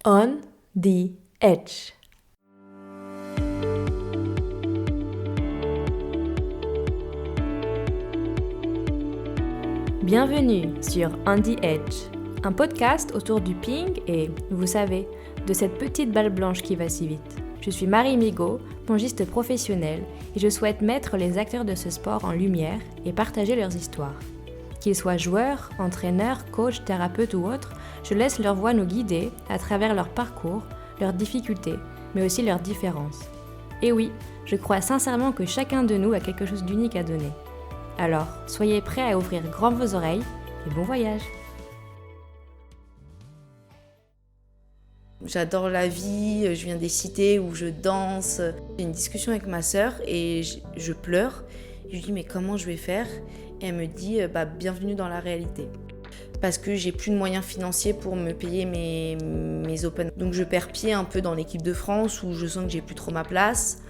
On the Edge. Bienvenue sur On the Edge, un podcast autour du ping et, vous savez, de cette petite balle blanche qui va si vite. Je suis Marie Migaud, pongiste professionnelle, et je souhaite mettre les acteurs de ce sport en lumière et partager leurs histoires. Qu'ils soient joueurs, entraîneurs, coachs, thérapeutes ou autres, je laisse leur voix nous guider à travers leur parcours, leurs difficultés, mais aussi leurs différences. Et oui, je crois sincèrement que chacun de nous a quelque chose d'unique à donner. Alors, soyez prêts à ouvrir grand vos oreilles et bon voyage! J'adore la vie, je viens des cités où je danse. J'ai une discussion avec ma sœur et je pleure. Je lui dis mais comment je vais faire ? Et elle me dit bienvenue dans la réalité. Parce que j'ai plus de moyens financiers pour me payer mes open. Donc je perds pied un peu dans l'équipe de France où je sens que j'ai plus trop ma place.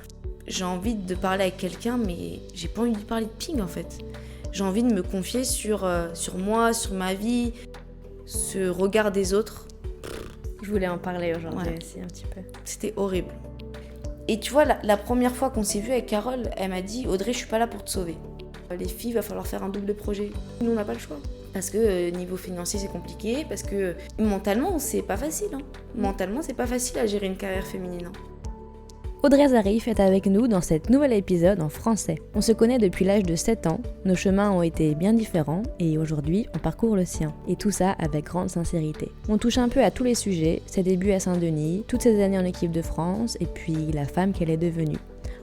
J'ai envie de parler avec quelqu'un mais j'ai pas envie de parler de ping en fait. J'ai envie de me confier sur moi, sur ma vie, ce regard des autres. Je voulais en parler aujourd'hui aussi un petit peu. C'était horrible. Et tu vois, la première fois qu'on s'est vu avec Carole, elle m'a dit « Audrey, je suis pas là pour te sauver. Les filles, il va falloir faire un double projet. » Nous, on n'a pas le choix. Parce que niveau financier, c'est compliqué. Parce que mentalement, c'est pas facile. Mentalement, c'est pas facile à gérer une carrière féminine. Audrey Zarif est avec nous dans cet nouvel épisode en français. On se connaît depuis l'âge de 7 ans, nos chemins ont été bien différents et aujourd'hui on parcourt le sien. Et tout ça avec grande sincérité. On touche un peu à tous les sujets, ses débuts à Saint-Denis, toutes ses années en équipe de France et puis la femme qu'elle est devenue.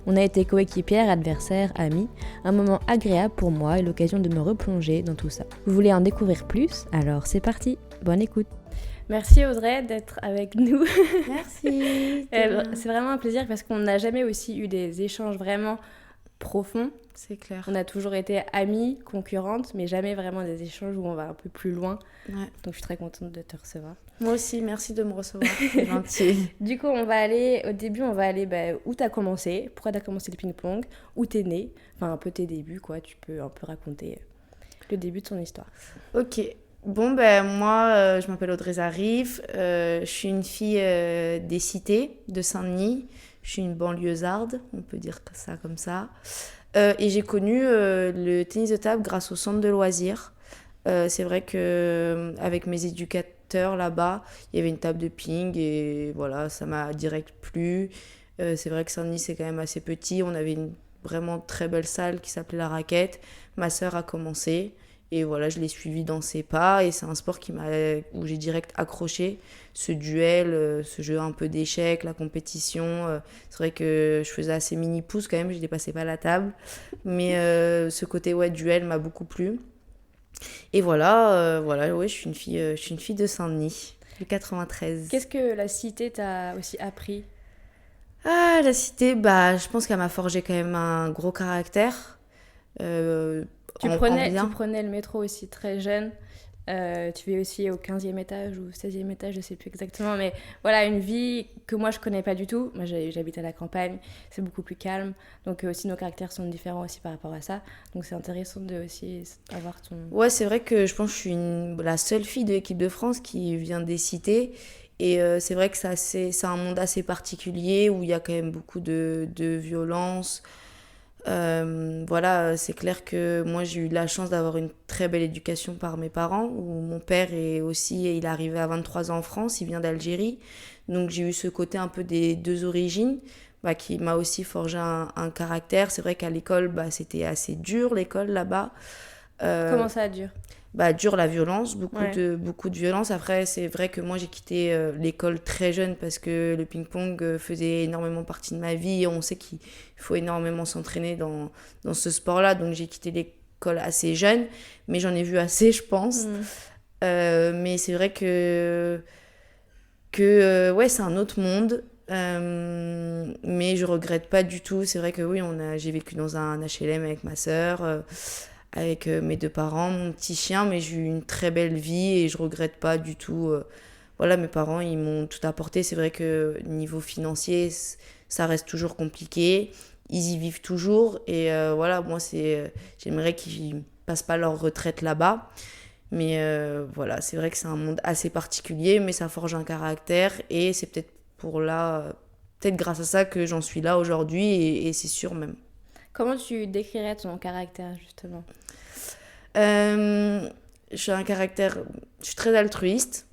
On a été coéquipières, adversaires, amis, un moment agréable pour moi et l'occasion de me replonger dans tout ça. Vous voulez en découvrir plus ? Alors c'est parti, bonne écoute. Merci Audrey d'être avec nous. Merci. C'est vraiment un plaisir parce qu'on n'a jamais aussi eu des échanges vraiment profonds. C'est clair. On a toujours été amies, concurrentes, mais jamais vraiment des échanges où on va un peu plus loin. Ouais. Donc je suis très contente de te recevoir. Moi aussi, merci de me recevoir. C'est gentil. Du coup, au début, on va aller où t'as commencé, pourquoi t'as commencé le ping-pong, où t'es née, enfin un peu tes débuts, quoi. Tu peux un peu raconter le début de ton histoire. Ok. Bon, moi, je m'appelle Audrey Zarif. Je suis une fille des cités de Saint-Denis. Je suis une banlieusarde, on peut dire ça comme ça. Et j'ai connu le tennis de table grâce au centre de loisirs. C'est vrai qu'avec mes éducateurs là-bas, il y avait une table de ping et voilà, ça m'a direct plu. C'est vrai que Saint-Denis, c'est quand même assez petit. On avait une vraiment très belle salle qui s'appelait La Raquette. Ma sœur a commencé. Et voilà, je l'ai suivi dans ses pas et c'est un sport où j'ai direct accroché. Ce duel, ce jeu un peu d'échecs, la compétition. C'est vrai que je faisais assez mini-pouce quand même, je dépassais pas la table. Mais ce côté duel m'a beaucoup plu. Et voilà, je suis une fille de Saint-Denis, de 93. Qu'est-ce que la cité t'a aussi appris ? Ah, la cité, je pense qu'elle m'a forgé quand même un gros caractère. Tu prenais le métro aussi très jeune. Tu vivais aussi au 15e étage ou 16e étage, je ne sais plus exactement. Mais voilà, une vie que moi, je ne connais pas du tout. Moi, j'habite à la campagne, c'est beaucoup plus calme. Donc aussi, nos caractères sont différents aussi par rapport à ça. Donc c'est intéressant de aussi avoir ton... Ouais, c'est vrai que je pense que je suis la seule fille de l'équipe de France qui vient des cités. Et c'est vrai que c'est un monde assez particulier où il y a quand même beaucoup de violence. Voilà, c'est clair que moi j'ai eu la chance d'avoir une très belle éducation par mes parents, où mon père il est arrivé à 23 ans en France, il vient d'Algérie, donc j'ai eu ce côté un peu des deux origines, qui m'a aussi forgé un caractère. C'est vrai qu'à l'école, c'était assez dur l'école là-bas. Comment ça dur ? Dur, la violence, beaucoup de violence. Après, c'est vrai que moi, j'ai quitté l'école très jeune parce que le ping-pong faisait énormément partie de ma vie. Et on sait qu'il faut énormément s'entraîner dans ce sport-là. Donc, j'ai quitté l'école assez jeune. Mais j'en ai vu assez, je pense. Mais c'est vrai que c'est un autre monde. Mais je regrette pas du tout. C'est vrai que oui, j'ai vécu dans un HLM avec ma sœur. Avec mes deux parents, mon petit chien, mais j'ai eu une très belle vie et je regrette pas du tout. Voilà, mes parents, ils m'ont tout apporté. C'est vrai que niveau financier, ça reste toujours compliqué. Ils y vivent toujours et voilà, moi, j'aimerais qu'ils passent pas leur retraite là-bas. Mais voilà, c'est vrai que c'est un monde assez particulier, mais ça forge un caractère et c'est peut-être grâce à ça que j'en suis là aujourd'hui et c'est sûr même. Comment tu décrirais ton caractère, justement? J'ai un caractère, je suis très altruiste.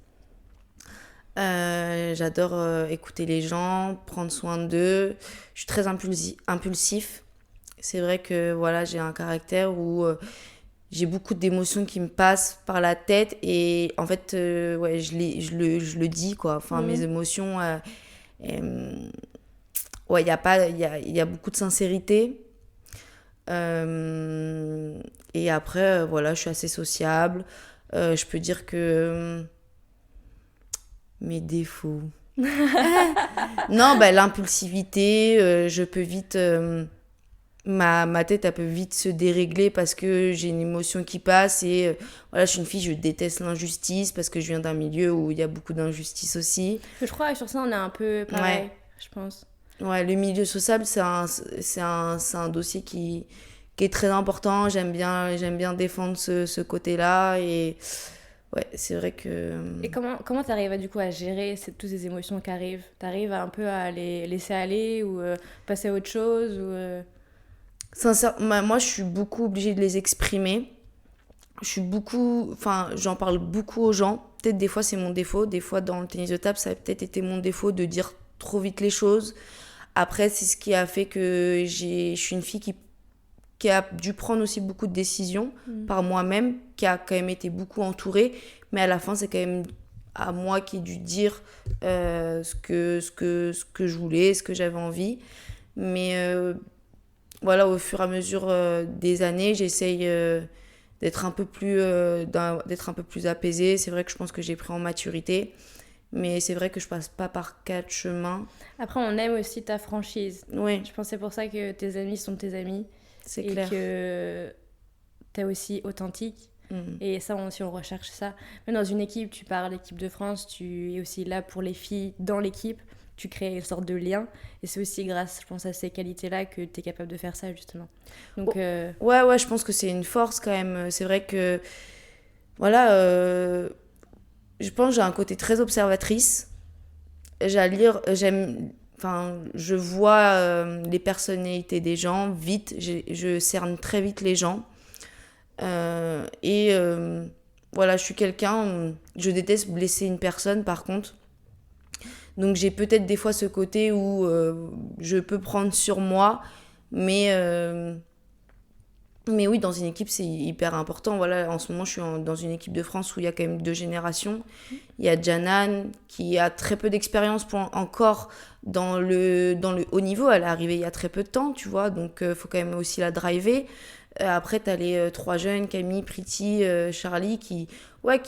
J'adore écouter les gens, prendre soin d'eux. Je suis très impulsif. C'est vrai que voilà, j'ai un caractère où j'ai beaucoup d'émotions qui me passent par la tête et en fait, ouais, je le dis quoi. Enfin, mes émotions, ouais, il y a beaucoup de sincérité. Et après, voilà, je suis assez sociable. Je peux dire que mes défauts. Non, bah, l'impulsivité, je peux vite. Ma tête, elle peut vite se dérégler parce que j'ai une émotion qui passe. Et voilà, je suis une fille, je déteste l'injustice parce que je viens d'un milieu où il y a beaucoup d'injustice aussi. Je crois que sur ça, on est un peu pareil, Ouais. je pense. Ouais, le milieu sociable, c'est un dossier qui est très important. J'aime bien défendre ce côté-là. Et ouais, c'est vrai que... Et comment t'arrives du coup à gérer toutes ces émotions qui arrivent? T'arrives un peu à les laisser aller ou passer à autre chose ou Sincèrement, moi, je suis beaucoup obligée de les exprimer. Enfin, j'en parle beaucoup aux gens. Peut-être des fois, c'est mon défaut. Des fois, dans le tennis de table, ça a peut-être été mon défaut de dire trop vite les choses. Après, c'est ce qui a fait que je suis une fille qui a dû prendre aussi beaucoup de décisions par moi-même, qui a quand même été beaucoup entourée. Mais à la fin, c'est quand même à moi qui ai dû dire ce que je voulais, ce que j'avais envie. Mais voilà, au fur et à mesure des années, j'essaye d'être un peu plus apaisée. C'est vrai que je pense que j'ai pris en maturité. Mais c'est vrai que je passe pas par 4 chemins. Après, on aime aussi ta franchise. Oui, Je pense que c'est pour ça que tes amis sont tes amis. c'est Et clair. que t'es aussi authentique. Et ça, si on recherche ça. Mais dans une équipe, tu parles l'équipe de France, tu es aussi là pour les filles dans l'équipe. Tu crées une sorte de lien. Et c'est aussi grâce, je pense, à ces qualités-là que tu es capable de faire ça, justement. Donc, Ouais, je pense que c'est une force quand même. C'est vrai que, voilà, je pense que j'ai un côté très observatrice. Enfin, je vois les personnalités des gens vite. Je cerne très vite les gens. Voilà, je suis quelqu'un, je déteste blesser une personne par contre. Donc j'ai peut-être des fois ce côté où je peux prendre sur moi, mais, euh, mais oui, dans une équipe, c'est hyper important. Voilà, en ce moment, je suis dans une équipe de France où il y a quand même 2 générations. Il y a Janan, qui a très peu d'expérience encore dans le haut niveau. Elle est arrivée il y a très peu de temps, tu vois, donc il faut quand même aussi la driver. Après, t'as les 3 jeunes, Camille, Priti, Charlie, qui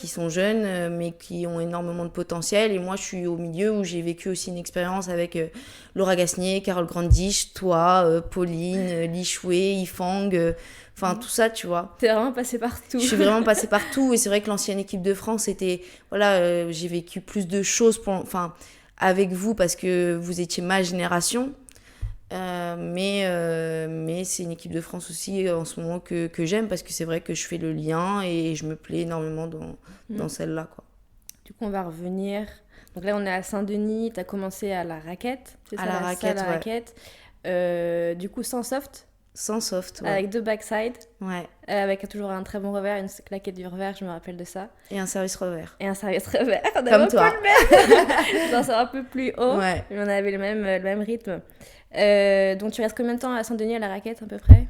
sont jeunes, mais qui ont énormément de potentiel. Et moi, je suis au milieu où j'ai vécu aussi une expérience avec Laura Gasnier, Carole Grandich, toi, Pauline, Li Shui, Yifang, enfin tout ça, tu vois. t'es vraiment passée partout. Je suis vraiment passée partout. Et c'est vrai que l'ancienne équipe de France, c'était... Voilà, j'ai vécu plus de choses avec vous parce que vous étiez ma génération. Mais c'est une équipe de France aussi en ce moment que j'aime parce que c'est vrai que je fais le lien et je me plais énormément dans celle-là, quoi. Du coup, on va revenir. Donc là, on est à Saint-Denis. Tu as commencé à la raquette. C'est À ça, la raquette, salle à ouais. raquette. Du coup, sans soft, Sans soft, ouais. avec 2 backside, Ouais. avec toujours un très bon revers, une claquette du revers, je me rappelle de ça. Et un service revers. Et un service revers. On avait Comme un toi. peu le même. Non, c'est un peu plus haut, Ouais. mais on avait le même rythme. Donc, tu restes combien de temps à Saint-Denis à la raquette, à peu près?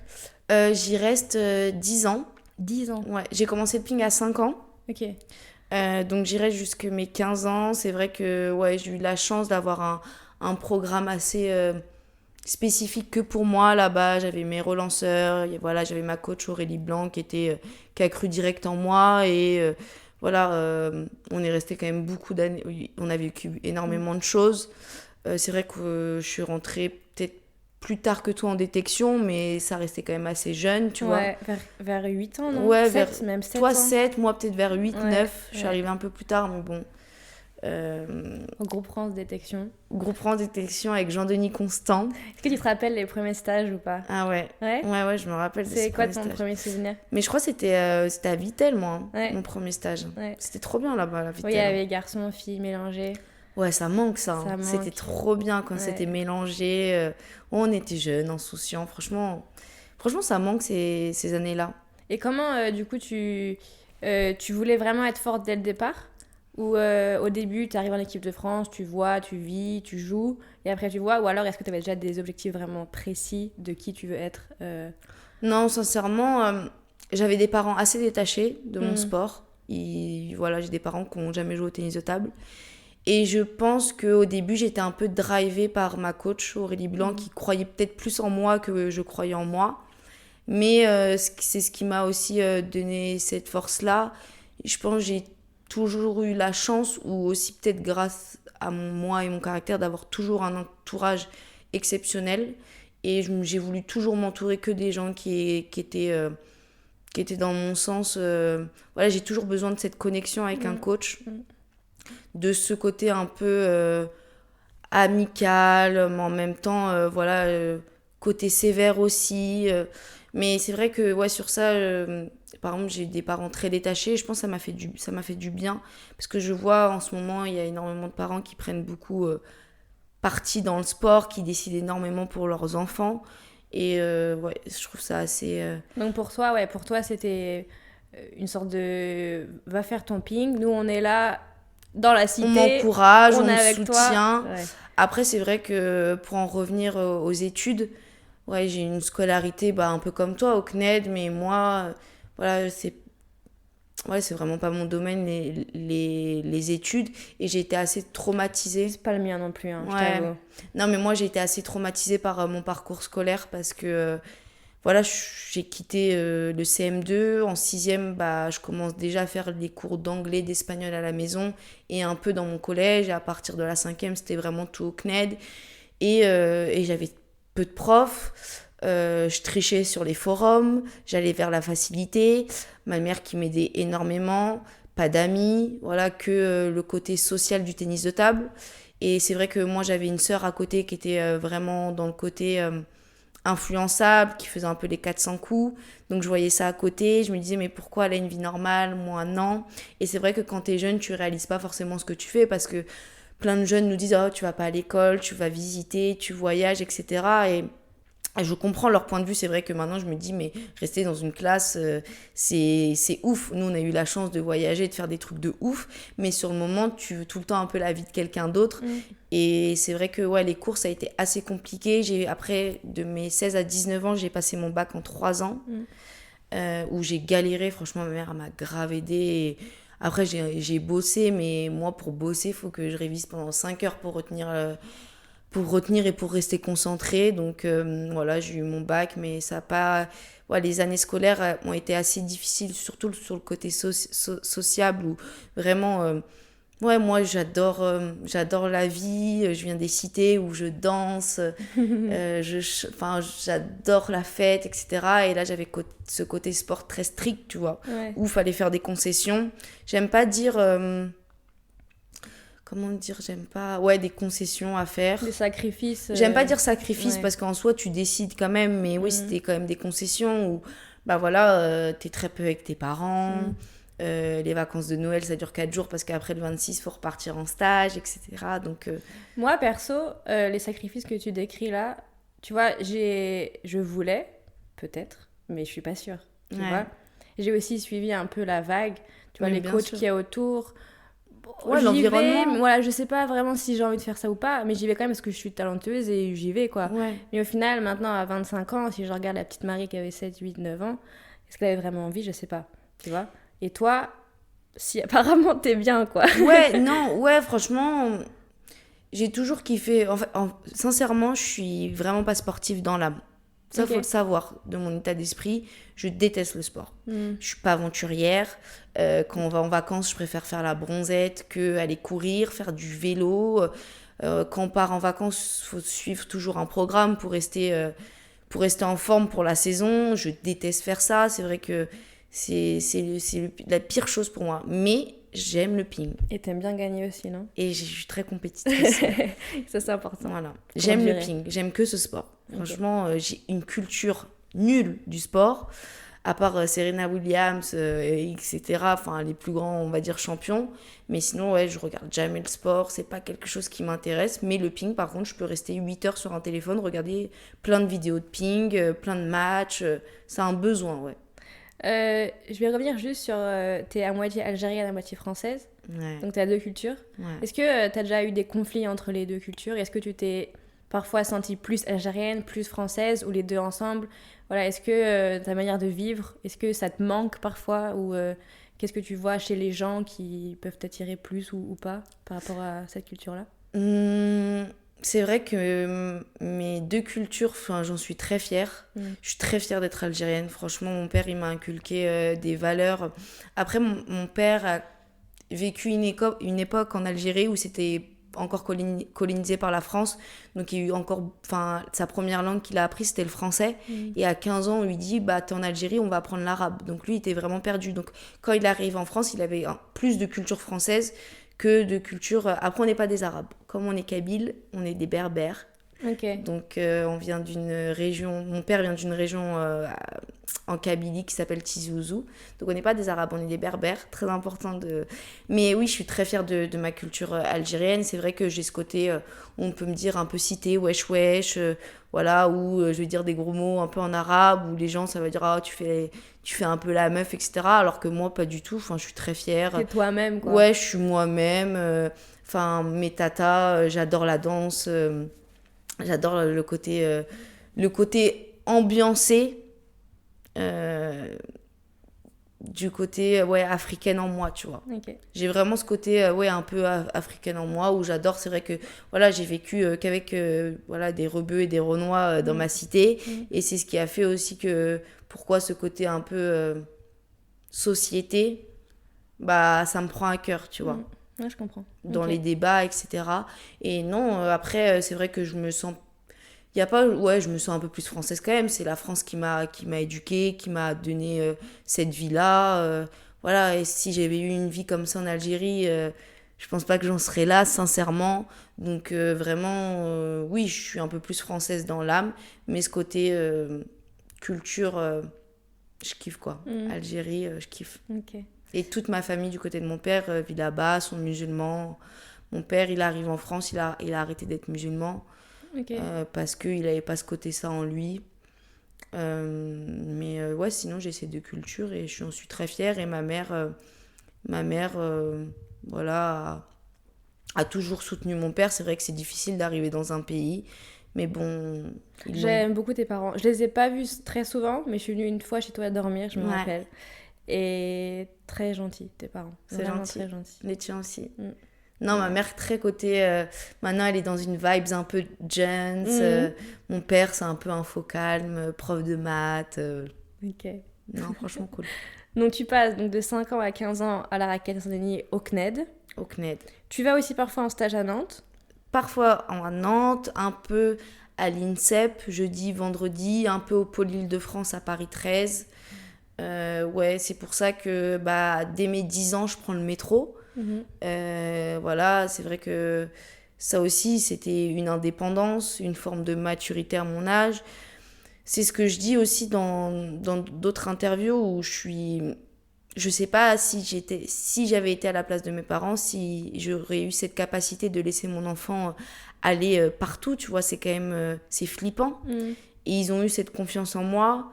J'y reste 10 ans. 10 ans. Ouais. J'ai commencé le ping à 5 ans. Ok. Donc j'irai jusque mes 15 ans. C'est vrai que ouais, j'ai eu la chance d'avoir un programme assez spécifique que pour moi là-bas. J'avais mes relanceurs, voilà, j'avais ma coach Aurélie Blanc qui a cru direct en moi. Et voilà, on est resté quand même beaucoup d'années. On a vécu énormément de choses. C'est vrai que je suis rentrée peut-être plus tard que toi en détection, mais ça restait quand même assez jeune, tu vois. Ouais, vers 8 ans, non? Ouais, 7, même 7 toi ans. 7, moi peut-être vers 8, Ouais, 9. Je suis ouais. arrivée un peu plus tard, mais bon. Au groupe France Détection. Groupe France Détection avec Jean-Denis Constant. Est-ce que tu te rappelles les premiers stages ou pas? Ah ouais. Ouais, Ouais, je me rappelle de c'est ces quoi premiers ton stages. premier souvenir? Mais je crois que c'était à Vittel, moi, Ouais. mon premier stage. Ouais. C'était trop bien là-bas, à Oui, Vittel. il y avait garçons, filles mélangés. Ouais, ça manque ça. Ça manque. C'était trop bien quand c'était mélangé. On était jeunes, insouciants. Franchement, ça manque ces années-là. Et comment, du coup, tu voulais vraiment être forte dès le départ? Ou au début, tu arrives en équipe de France, tu vois, tu vis, tu joues, et après tu vois? Ou alors, est-ce que tu avais déjà des objectifs vraiment précis de qui tu veux être? Non, sincèrement, j'avais des parents assez détachés de mon sport. Voilà, j'ai des parents qui n'ont jamais joué au tennis de table. Et je pense qu'au début, j'étais un peu drivée par ma coach, Aurélie Blanc, qui croyait peut-être plus en moi que je croyais en moi. Mais c'est ce qui m'a aussi donné cette force-là. Je pense que j'ai toujours eu la chance, ou aussi peut-être grâce à moi et mon caractère, d'avoir toujours un entourage exceptionnel. Et j'ai voulu toujours m'entourer que des gens qui étaient dans mon sens. Voilà, j'ai toujours besoin de cette connexion avec un coach. De ce côté un peu amical, mais en même temps, côté sévère aussi. Mais c'est vrai que sur ça, par exemple, j'ai des parents très détachés. Je pense que ça m'a fait du bien. Parce que je vois en ce moment, il y a énormément de parents qui prennent beaucoup parti dans le sport, qui décident énormément pour leurs enfants. Et je trouve ça assez... Donc pour toi, c'était une sorte de va faire ton ping. Nous, on est là dans la cité. On m'encourage, on est me avec soutient. toi. Ouais. Après, c'est vrai que pour en revenir aux études, j'ai une scolarité un peu comme toi au CNED, mais moi, c'est vraiment pas mon domaine, les études, et j'ai été assez traumatisée. C'est pas le mien non plus, je t'avoue. Non, mais moi, j'ai été assez traumatisée par mon parcours scolaire parce que j'ai quitté le CM2. En 6e, je commence déjà à faire des cours d'anglais, d'espagnol à la maison et un peu dans mon collège. Et à partir de la 5e, c'était vraiment tout au CNED. Et j'avais peu de profs. Je trichais sur les forums. J'allais vers la facilité. Ma mère qui m'aidait énormément. Pas d'amis. Voilà, que le côté social du tennis de table. Et c'est vrai que moi, j'avais une sœur à côté qui était vraiment dans le côté... influençable, qui faisait un peu les 400 coups. Donc je voyais ça à côté, je me disais mais pourquoi elle a une vie normale, moi non. Et c'est vrai que quand t'es jeune, tu réalises pas forcément ce que tu fais parce que plein de jeunes nous disent oh tu vas pas à l'école, tu vas visiter, tu voyages, etc. Et je comprends leur point de vue. C'est vrai que maintenant je me dis mais rester dans une classe c'est ouf. Nous on a eu la chance de voyager, de faire des trucs de ouf, mais sur le moment tu veux tout le temps un peu la vie de quelqu'un d'autre. Et c'est vrai que les cours ça a été assez compliqué. Après de mes 16 à 19 ans j'ai passé mon bac en 3 ans où j'ai galéré. Franchement ma mère m'a grave aidée. Et après j'ai bossé, mais moi pour bosser il faut que je révise pendant 5 heures pour retenir et pour rester concentrée. Donc j'ai eu mon bac, mais ça a pas... les années scolaires ont été assez difficiles, surtout sur le côté sociable, où vraiment... moi j'adore la vie, je viens des cités où je danse, j'adore la fête, etc. Et là j'avais ce côté sport très strict, tu vois, où il fallait faire des concessions. J'aime pas dire... comment dire, j'aime pas... des concessions à faire. Des sacrifices. J'aime pas dire sacrifice parce qu'en soi, tu décides quand même. Mais c'était quand même des concessions où, t'es très peu avec tes parents. Les vacances de Noël, ça dure 4 jours parce qu'après le 26, il faut repartir en stage, etc. Donc, moi, perso, les sacrifices que tu décris là, tu vois, je voulais, peut-être, mais je suis pas sûre. Tu vois, j'ai aussi suivi un peu la vague. Tu vois, les coachs qu'il y a autour... l'environnement. Voilà, je sais pas vraiment si j'ai envie de faire ça ou pas, mais j'y vais quand même parce que je suis talentueuse et j'y vais, quoi. Mais au final, maintenant, à 25 ans, si je regarde la petite Marie qui avait 7, 8, 9 ans, est-ce qu'elle avait vraiment envie? Je sais pas, tu vois. Et toi, si apparemment t'es bien, quoi. Franchement, j'ai toujours kiffé. Sincèrement, je suis vraiment pas sportive dans l'âme. Ça, faut le savoir, de mon état d'esprit. Je déteste le sport. Je suis pas aventurière. Quand on va en vacances, je préfère faire la bronzette qu'aller courir, faire du vélo. Quand on part en vacances, il faut suivre toujours un programme pour rester en forme pour la saison. Je déteste faire ça. C'est vrai que c'est la pire chose pour moi. Mais j'aime le ping. Et t'aimes bien gagner aussi, non? Et je suis très compétitrice. Ça, c'est important. Voilà. J'aime le ping, j'aime que ce sport. Franchement, j'ai une culture nulle du sport, à part Serena Williams, etc. Enfin, les plus grands, on va dire, champions. Mais sinon, ouais, je regarde jamais le sport, c'est pas quelque chose qui m'intéresse. Mais le ping, par contre, je peux rester 8 heures sur un téléphone, regarder plein de vidéos de ping, plein de matchs. C'est un besoin, ouais. Je vais revenir juste sur... t'es à moitié algérienne, à moitié française. Ouais. Donc t'as deux cultures. Ouais. Est-ce que t'as déjà eu des conflits entre les deux cultures? Est-ce que tu t'es parfois sentie plus algérienne, plus française, ou les deux ensemble? Voilà, est-ce que ta manière de vivre, est-ce que ça te manque parfois? Ou qu'est-ce que tu vois chez les gens qui peuvent t'attirer plus ou pas par rapport à cette culture-là? C'est vrai que mes deux cultures, j'en suis très fière. Je suis très fière d'être algérienne. Franchement, mon père, il m'a inculqué des valeurs. Après, mon père a vécu une époque en Algérie où c'était encore colonisé par la France. Donc, il y a eu encore... sa première langue qu'il a appris, c'était le français. Et à 15 ans, on lui dit, t'es en Algérie, on va apprendre l'arabe. Donc, lui, il était vraiment perdu. Donc, quand il arrive en France, il avait plus de culture française que de culture... Après, on n'est pas des Arabes. Comme on est Kabyles, on est des Berbères. Ok. Donc, on vient d'une région... Mon père vient d'une région en Kabylie qui s'appelle Tizi Ouzou. Donc, on n'est pas des Arabes, on est des Berbères. Très important de... Mais oui, je suis très fière de ma culture algérienne. C'est vrai que j'ai ce côté où on peut me dire un peu cité, wesh wesh, voilà, où je vais dire des gros mots un peu en arabe, où les gens, ça va dire, tu fais un peu la meuf, etc. Alors que moi, pas du tout. Je suis très fière. T'es toi-même, quoi. Ouais, je suis moi-même. Mes tatas, j'adore la danse. J'adore le côté ambiancé du côté africaine en moi, tu vois. Okay. J'ai vraiment ce côté un peu africaine en moi où j'adore. C'est vrai que voilà, j'ai vécu qu'avec des rebeux et des renois dans ma cité. Et c'est ce qui a fait aussi que pourquoi ce côté un peu société, ça me prend à cœur, tu vois. Ouais, je comprends. Dans les débats, etc. Et non, après, c'est vrai que je me sens... je me sens un peu plus française quand même. C'est la France qui m'a éduquée, qui m'a donné cette vie-là. Voilà, et si j'avais eu une vie comme ça en Algérie, je pense pas que j'en serais là, sincèrement. Donc vraiment, oui, je suis un peu plus française dans l'âme. Mais ce côté culture, je kiffe, quoi. Algérie, je kiffe. Ok. Et toute ma famille du côté de mon père vit là-bas, sont musulmans. Mon père, il arrive en France, il a arrêté d'être musulman. Okay. Parce qu'il n'avait pas ce côté ça en lui. Mais sinon, j'ai ces deux cultures et j'en suis très fière. Et ma mère a toujours soutenu mon père. C'est vrai que c'est difficile d'arriver dans un pays. Mais bon... J'aime beaucoup tes parents. Je les ai pas vus très souvent, mais je suis venue une fois chez toi dormir, je me rappelle. Et très gentils, tes parents. C'est vraiment gentil. très gentils. Les tiens aussi. Non, ma mère, très côté... maintenant, elle est dans une vibe un peu gents. Mon père, c'est un peu un faux calme, prof de maths. Ok. Non, franchement, cool. Donc, tu passes de 5 ans à 15 ans à la Raquette Saint-Denis au CNED. Au CNED. Tu vas aussi parfois en stage à Nantes. Parfois à Nantes, un peu à l'INSEP, jeudi, vendredi, un peu au Pôle Île-de-France à Paris 13. C'est pour ça que dès mes 10 ans, je prends le métro. C'est vrai que ça aussi, c'était une indépendance, une forme de maturité à mon âge. C'est ce que je dis aussi dans d'autres interviews où je sais pas si j'avais été à la place de mes parents, si j'aurais eu cette capacité de laisser mon enfant aller partout, tu vois, c'est quand même c'est flippant. Et ils ont eu cette confiance en moi.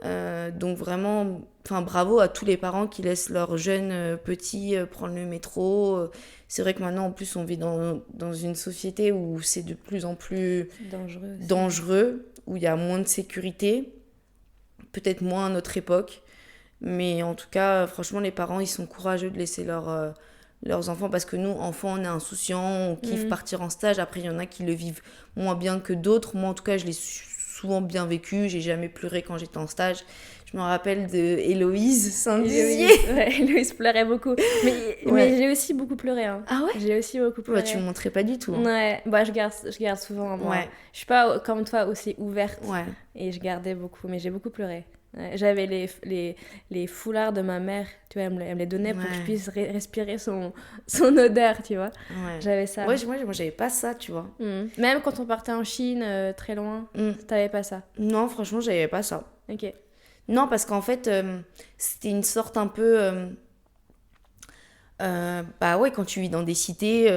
Donc vraiment, bravo à tous les parents qui laissent leurs jeunes petits prendre le métro. C'est vrai que maintenant, en plus, on vit dans une société où c'est de plus en plus dangereux, où il y a moins de sécurité, peut-être moins à notre époque. Mais en tout cas, franchement, les parents, ils sont courageux de laisser leurs enfants, parce que nous, enfants, on est insouciants, on kiffe partir en stage. Après, il y en a qui le vivent moins bien que d'autres. Moi, en tout cas, je l'ai souvent bien vécu. J'ai jamais pleuré quand j'étais en stage. Je me rappelle de Héloïse Saint-Dizier. Héloïse pleurait beaucoup. Mais j'ai aussi beaucoup pleuré. Hein. Ah ouais? J'ai aussi beaucoup pleuré. Tu me montrais pas du tout. Hein. Ouais, je garde souvent. Moi. Ouais. Je suis pas comme toi aussi ouverte. Ouais. Et je gardais beaucoup, mais j'ai beaucoup pleuré. Ouais, j'avais les foulards de ma mère, tu vois, elle me les donnait pour que je puisse respirer son odeur, tu vois. Ouais. J'avais ça. Ouais, moi, j'avais pas ça, tu vois. Même quand on partait en Chine, très loin, t'avais pas ça. Non, franchement, j'avais pas ça. Ok. Non, parce qu'en fait, c'était une sorte un peu... bah ouais, quand tu vis dans des cités,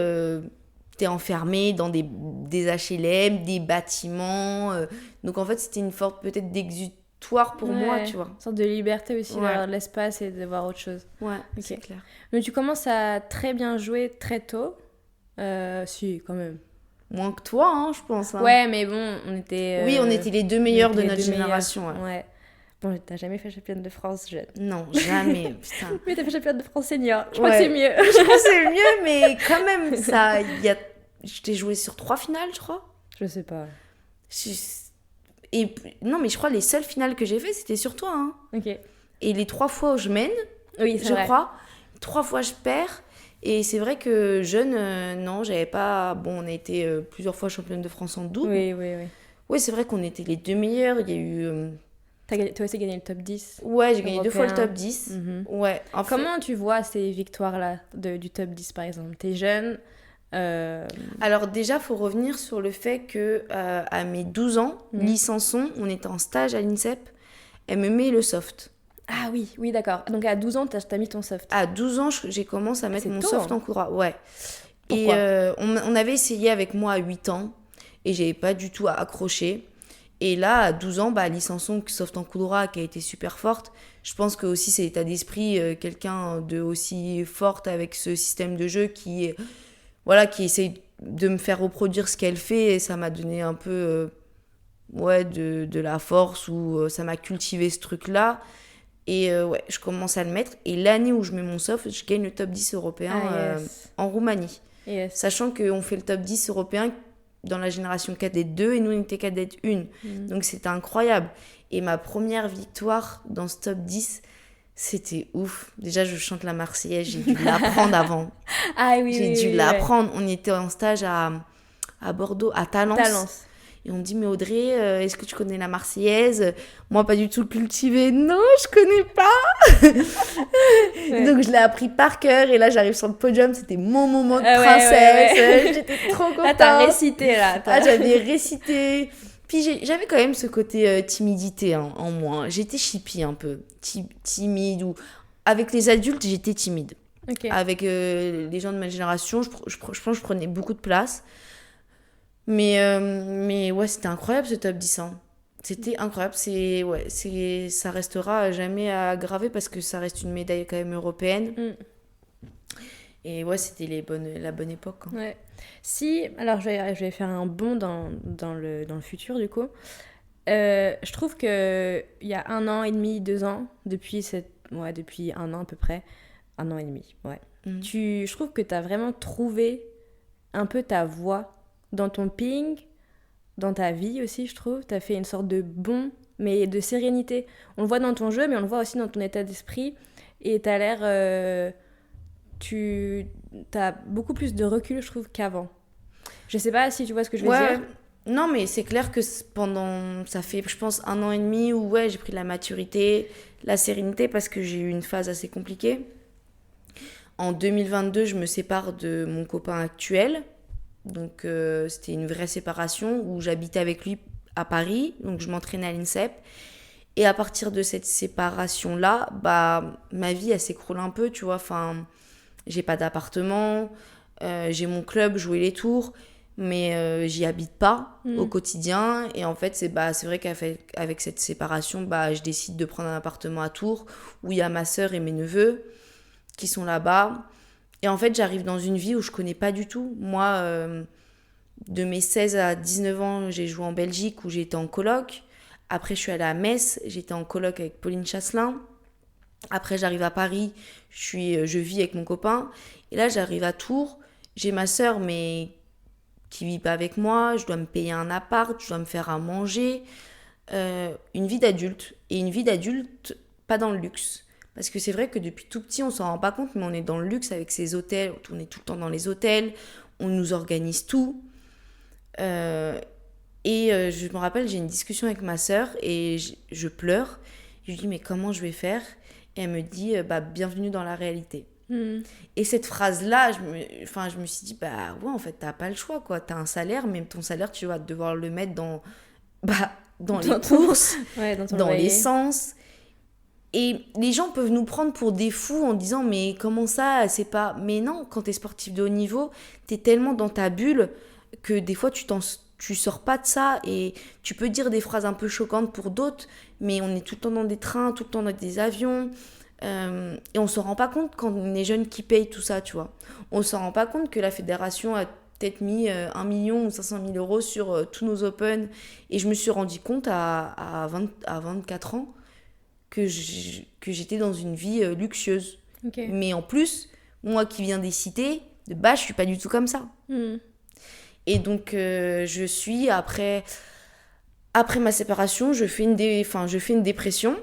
t'es enfermé dans des HLM, des bâtiments. Donc en fait, c'était une forme peut-être d'exutoire pour moi, tu vois. Une sorte de liberté aussi, Ouais. d'avoir de l'espace et de voir autre chose. Ouais, Ok. c'est clair. Mais tu commences à très bien jouer très tôt. Si, quand même. Moins que toi, hein, je pense. Hein. Ouais, mais bon, on était... Oui, on était les deux meilleurs de les notre deux meilleurs. génération. Ouais. Ouais. Bon, t'as jamais fait championne de France jeune. Non, jamais, putain. Mais t'as fait championne de France senior. Je crois Ouais. que c'est mieux. Je crois que c'est mieux, mais quand même, ça... Je t'ai joué sur 3 finales, je crois. Je sais pas. Et non, mais je crois les seules finales que j'ai fait, c'était sur toi. Hein. Ok. Et les 3 fois où je mène, Oui, c'est je vrai. crois, 3 fois je perds. Et c'est vrai que jeune, non, j'avais pas... Bon, on a été plusieurs fois championne de France en double. Oui. Oui, c'est vrai qu'on était les 2 meilleurs. Il y a eu... T'as aussi gagné le top 10. Ouais, j'ai gagné 2 fois le Européen. top 10. Mhm. Ouais. En fait... Comment tu vois ces victoires-là du top 10, par exemple? T'es jeune. Alors déjà, il faut revenir sur le fait que à mes 12 ans, licence on était en stage à l'INSEP. Elle me met le soft. Ah oui, d'accord. Donc à 12 ans, t'as mis ton soft. À 12 ans, j'ai commencé à mettre C'est mon tôt, soft hein. en courroie. Ouais. Pourquoi Et on avait essayé avec moi à 8 ans et j'avais pas du tout accroché. Et là, à 12 ans, licence on, soft en courroie qui a été super forte. Je pense que aussi c'est l'état d'esprit, quelqu'un de aussi forte avec ce système de jeu qui essaye de me faire reproduire ce qu'elle fait, et ça m'a donné un peu de la force, ou ça m'a cultivé ce truc-là. Et je commence à le mettre. Et l'année où je mets mon soft, je gagne le top 10 européen en Roumanie. Yes. Sachant qu'on fait le top 10 européen dans la génération cadette 2 et nous, on était cadette 1. Donc c'était incroyable. Et ma première victoire dans ce top 10, c'était ouf. Déjà, je chante la Marseillaise, j'ai dû l'apprendre avant. Ah oui, J'ai dû l'apprendre. On était en stage à Bordeaux, à Talence. Et on me dit, mais Audrey, est-ce que tu connais la Marseillaise? Moi, pas du tout cultivée. Non, je connais pas. Ouais. Donc, je l'ai appris par cœur. Et là, j'arrive sur le podium. C'était mon moment de princesse. Ouais. J'étais trop contente. Là, t'as récité, là. J'avais récité. Puis, j'avais quand même ce côté timidité en moi. J'étais chippie un peu. Timide. Ou... Avec les adultes, j'étais timide. Okay. Avec les gens de ma génération, je pense que je prenais beaucoup de place. Mais ouais, c'était incroyable ce top 10. Hein. C'était incroyable. Ça restera jamais à graver parce que ça reste une médaille quand même européenne. Et ouais, c'était la bonne époque. Hein. Ouais. Si, alors je vais faire un bond dans le futur du coup. Je trouve qu'il y a 1 an et demi, 2 ans, depuis 1 an à peu près, 1 an et demi, ouais. Je trouve que tu as vraiment trouvé un peu ta voie dans ton ping, dans ta vie aussi, je trouve. Tu as fait une sorte de bond, mais de sérénité. On le voit dans ton jeu, mais on le voit aussi dans ton état d'esprit. Et tu as l'air... tu as beaucoup plus de recul, je trouve, qu'avant. Je sais pas si tu vois ce que je veux dire. Non, mais c'est clair que ça fait, je pense, 1 an et demi où j'ai pris de la maturité, la sérénité, parce que j'ai eu une phase assez compliquée. En 2022, je me sépare de mon copain actuel. Donc, c'était une vraie séparation où j'habitais avec lui à Paris. Donc, je m'entraînais à l'INSEP. Et à partir de cette séparation-là, ma vie, elle s'écroule un peu, tu vois. Enfin, j'ai pas d'appartement, j'ai mon club, jouer les tours, mais j'y habite pas au quotidien. Et en fait, c'est vrai qu'avec cette séparation, je décide de prendre un appartement à Tours où il y a ma sœur et mes neveux qui sont là-bas. Et en fait, j'arrive dans une vie où je connais pas du tout. Moi, de mes 16 à 19 ans, j'ai joué en Belgique où j'étais en coloc. Après, je suis allée à Metz, j'étais en coloc avec Pauline Chasselin. Après, j'arrive à Paris, je vis avec mon copain. Et là, j'arrive à Tours, j'ai ma sœur, mais qui vit pas avec moi. Je dois me payer un appart, je dois me faire à manger. Une vie d'adulte. Et une vie d'adulte, pas dans le luxe. Parce que c'est vrai que depuis tout petit, on s'en rend pas compte, mais on est dans le luxe avec ces hôtels. On est tout le temps dans les hôtels, on nous organise tout. Je me rappelle, j'ai une discussion avec ma sœur et je pleure. Je lui dis, mais comment je vais faire? Et elle me dit, bienvenue dans la réalité. Et cette phrase-là, je me suis dit, ouais, en fait, t'as pas le choix, quoi. T'as un salaire, mais ton salaire, tu vas devoir le mettre dans les courses, dans l'essence. Et les gens peuvent nous prendre pour des fous en disant, mais comment ça, c'est pas... Mais non, quand t'es sportif de haut niveau, t'es tellement dans ta bulle que des fois, tu sors pas de ça, et tu peux dire des phrases un peu choquantes pour d'autres, mais on est tout le temps dans des trains, tout le temps dans des avions, et on se rend pas compte quand on est jeune qui paye tout ça, tu vois. On se rend pas compte que la fédération a peut-être mis 1 million ou 500 000 euros sur tous nos Open, et je me suis rendu compte à 24 ans que j'étais dans une vie luxueuse. Okay. Mais en plus, moi qui viens des cités, de base, je suis pas du tout comme ça. Et donc, je suis, après ma séparation, je fais une dépression.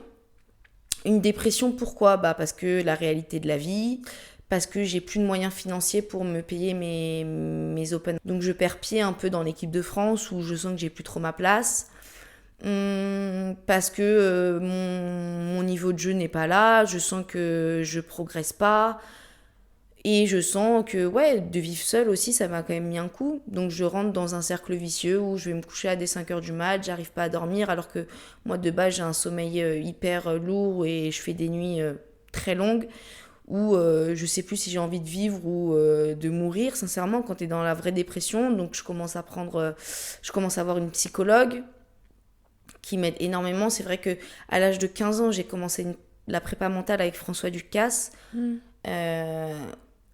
Une dépression, pourquoi ? Parce que la réalité de la vie, parce que j'ai plus de moyens financiers pour me payer mes Open. Donc, je perds pied un peu dans l'équipe de France, où je sens que j'ai plus trop ma place. Parce que mon niveau de jeu n'est pas là, je sens que je progresse pas, et je sens que de vivre seule aussi, ça m'a quand même mis un coup. Donc je rentre dans un cercle vicieux où je vais me coucher à des 5h du mat, j'arrive pas à dormir, alors que moi de base j'ai un sommeil hyper lourd, et je fais des nuits très longues où je sais plus si j'ai envie de vivre ou de mourir, sincèrement, quand t'es dans la vraie dépression. Donc je commence à voir une psychologue qui m'aide énormément. C'est vrai qu'à l'âge de 15 ans, j'ai commencé la prépa mentale avec François Ducasse.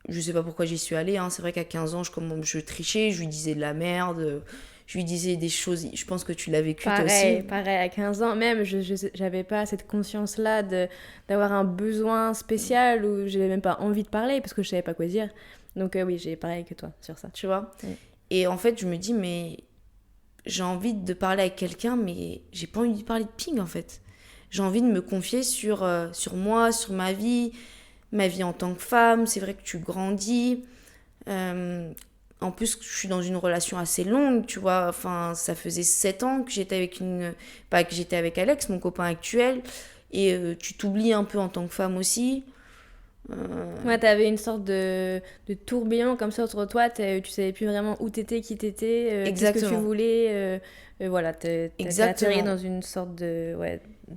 Je sais pas pourquoi j'y suis allée, hein. C'est vrai qu'à 15 ans, je trichais, je lui disais de la merde, je lui disais des choses. Je pense que tu l'as vécu toi aussi. Pareil, à 15 ans, même, j'avais pas cette conscience-là d'avoir un besoin spécial, où j'avais même pas envie de parler, parce que je savais pas quoi dire. Donc oui, j'ai pareil que toi sur ça. Tu vois ? Et en fait, je me dis, mais j'ai envie de parler avec quelqu'un, mais j'ai pas envie de parler de ping, en fait. J'ai envie de me confier sur moi, sur ma vie en tant que femme. C'est vrai que tu grandis. En plus, je suis dans une relation assez longue, tu vois. Enfin, ça faisait 7 ans que j'étais avec Alex, mon copain actuel. Et tu t'oublies un peu en tant que femme aussi. Ouais, t'avais une sorte de tourbillon comme ça autour de toi, tu savais plus vraiment où t'étais, qui t'étais, qu'est-ce que tu voulais, voilà, t'es atterri dans une sorte de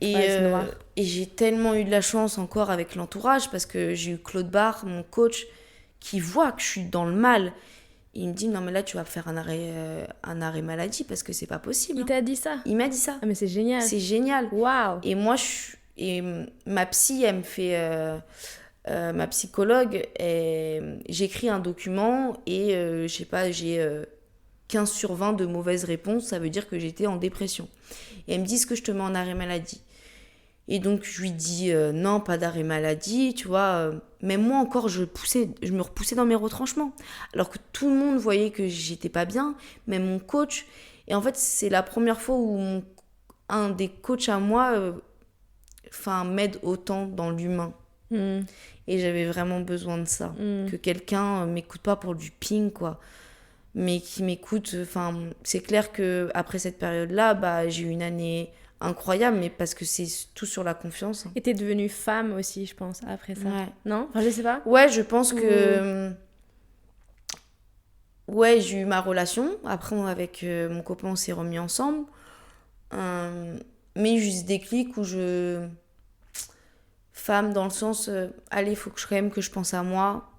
phase noire. Et j'ai tellement eu de la chance encore avec l'entourage, parce que j'ai eu Claude Barre, mon coach, qui voit que je suis dans le mal. Il me dit, non mais là tu vas faire un arrêt maladie, parce que c'est pas possible. Il t'a dit ça ? Il m'a dit ça. Ah mais c'est génial. C'est génial. Waouh. Et moi, ma psy, elle me fait... ma psychologue, j'écris un document, et j'ai 15 sur 20 de mauvaises réponses, ça veut dire que j'étais en dépression. Et elle me dit, est-ce que je te mets en arrêt maladie ? Et donc je lui dis non, pas d'arrêt maladie, tu vois. Même moi encore, je me repoussais dans mes retranchements, alors que tout le monde voyait que j'étais pas bien, même mon coach. Et en fait, c'est la première fois où un des coachs à moi m'aide autant dans l'humain. Et j'avais vraiment besoin de ça, que quelqu'un m'écoute pas pour du ping, quoi, mais qui m'écoute. C'est clair que après cette période-là, j'ai eu une année incroyable, mais parce que c'est tout sur la confiance, hein. Et t'es devenue femme aussi, je pense, après ça. Ouais. Non ? Enfin, je sais pas. Ouais, je pense que j'ai eu ma relation. Après, avec mon copain, on s'est remis ensemble, mais juste des clics où femme dans le sens allez, il faut quand même que je pense à moi.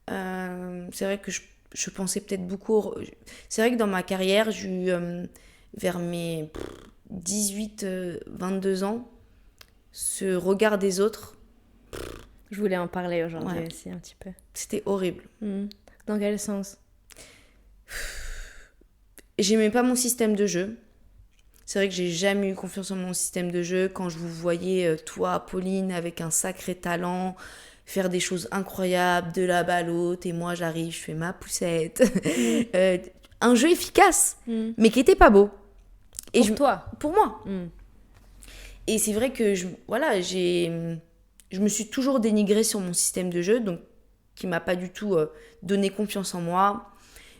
C'est vrai que je pensais peut-être beaucoup c'est vrai que dans ma carrière, j'ai eu vers mes 18-22 ans ce regard des autres. Je voulais en parler aujourd'hui aussi un petit peu. C'était horrible. Dans quel sens ? J'aimais pas mon système de jeu. C'est vrai que j'ai jamais eu confiance en mon système de jeu. Quand je vous voyais, toi, Pauline, avec un sacré talent, faire des choses incroyables, de la balle haute, et moi j'arrive, je fais ma poussette. Un jeu efficace, mais qui était pas beau. Toi ? Pour moi. Et c'est vrai que je me suis toujours dénigrée sur mon système de jeu, donc qui m'a pas du tout donné confiance en moi.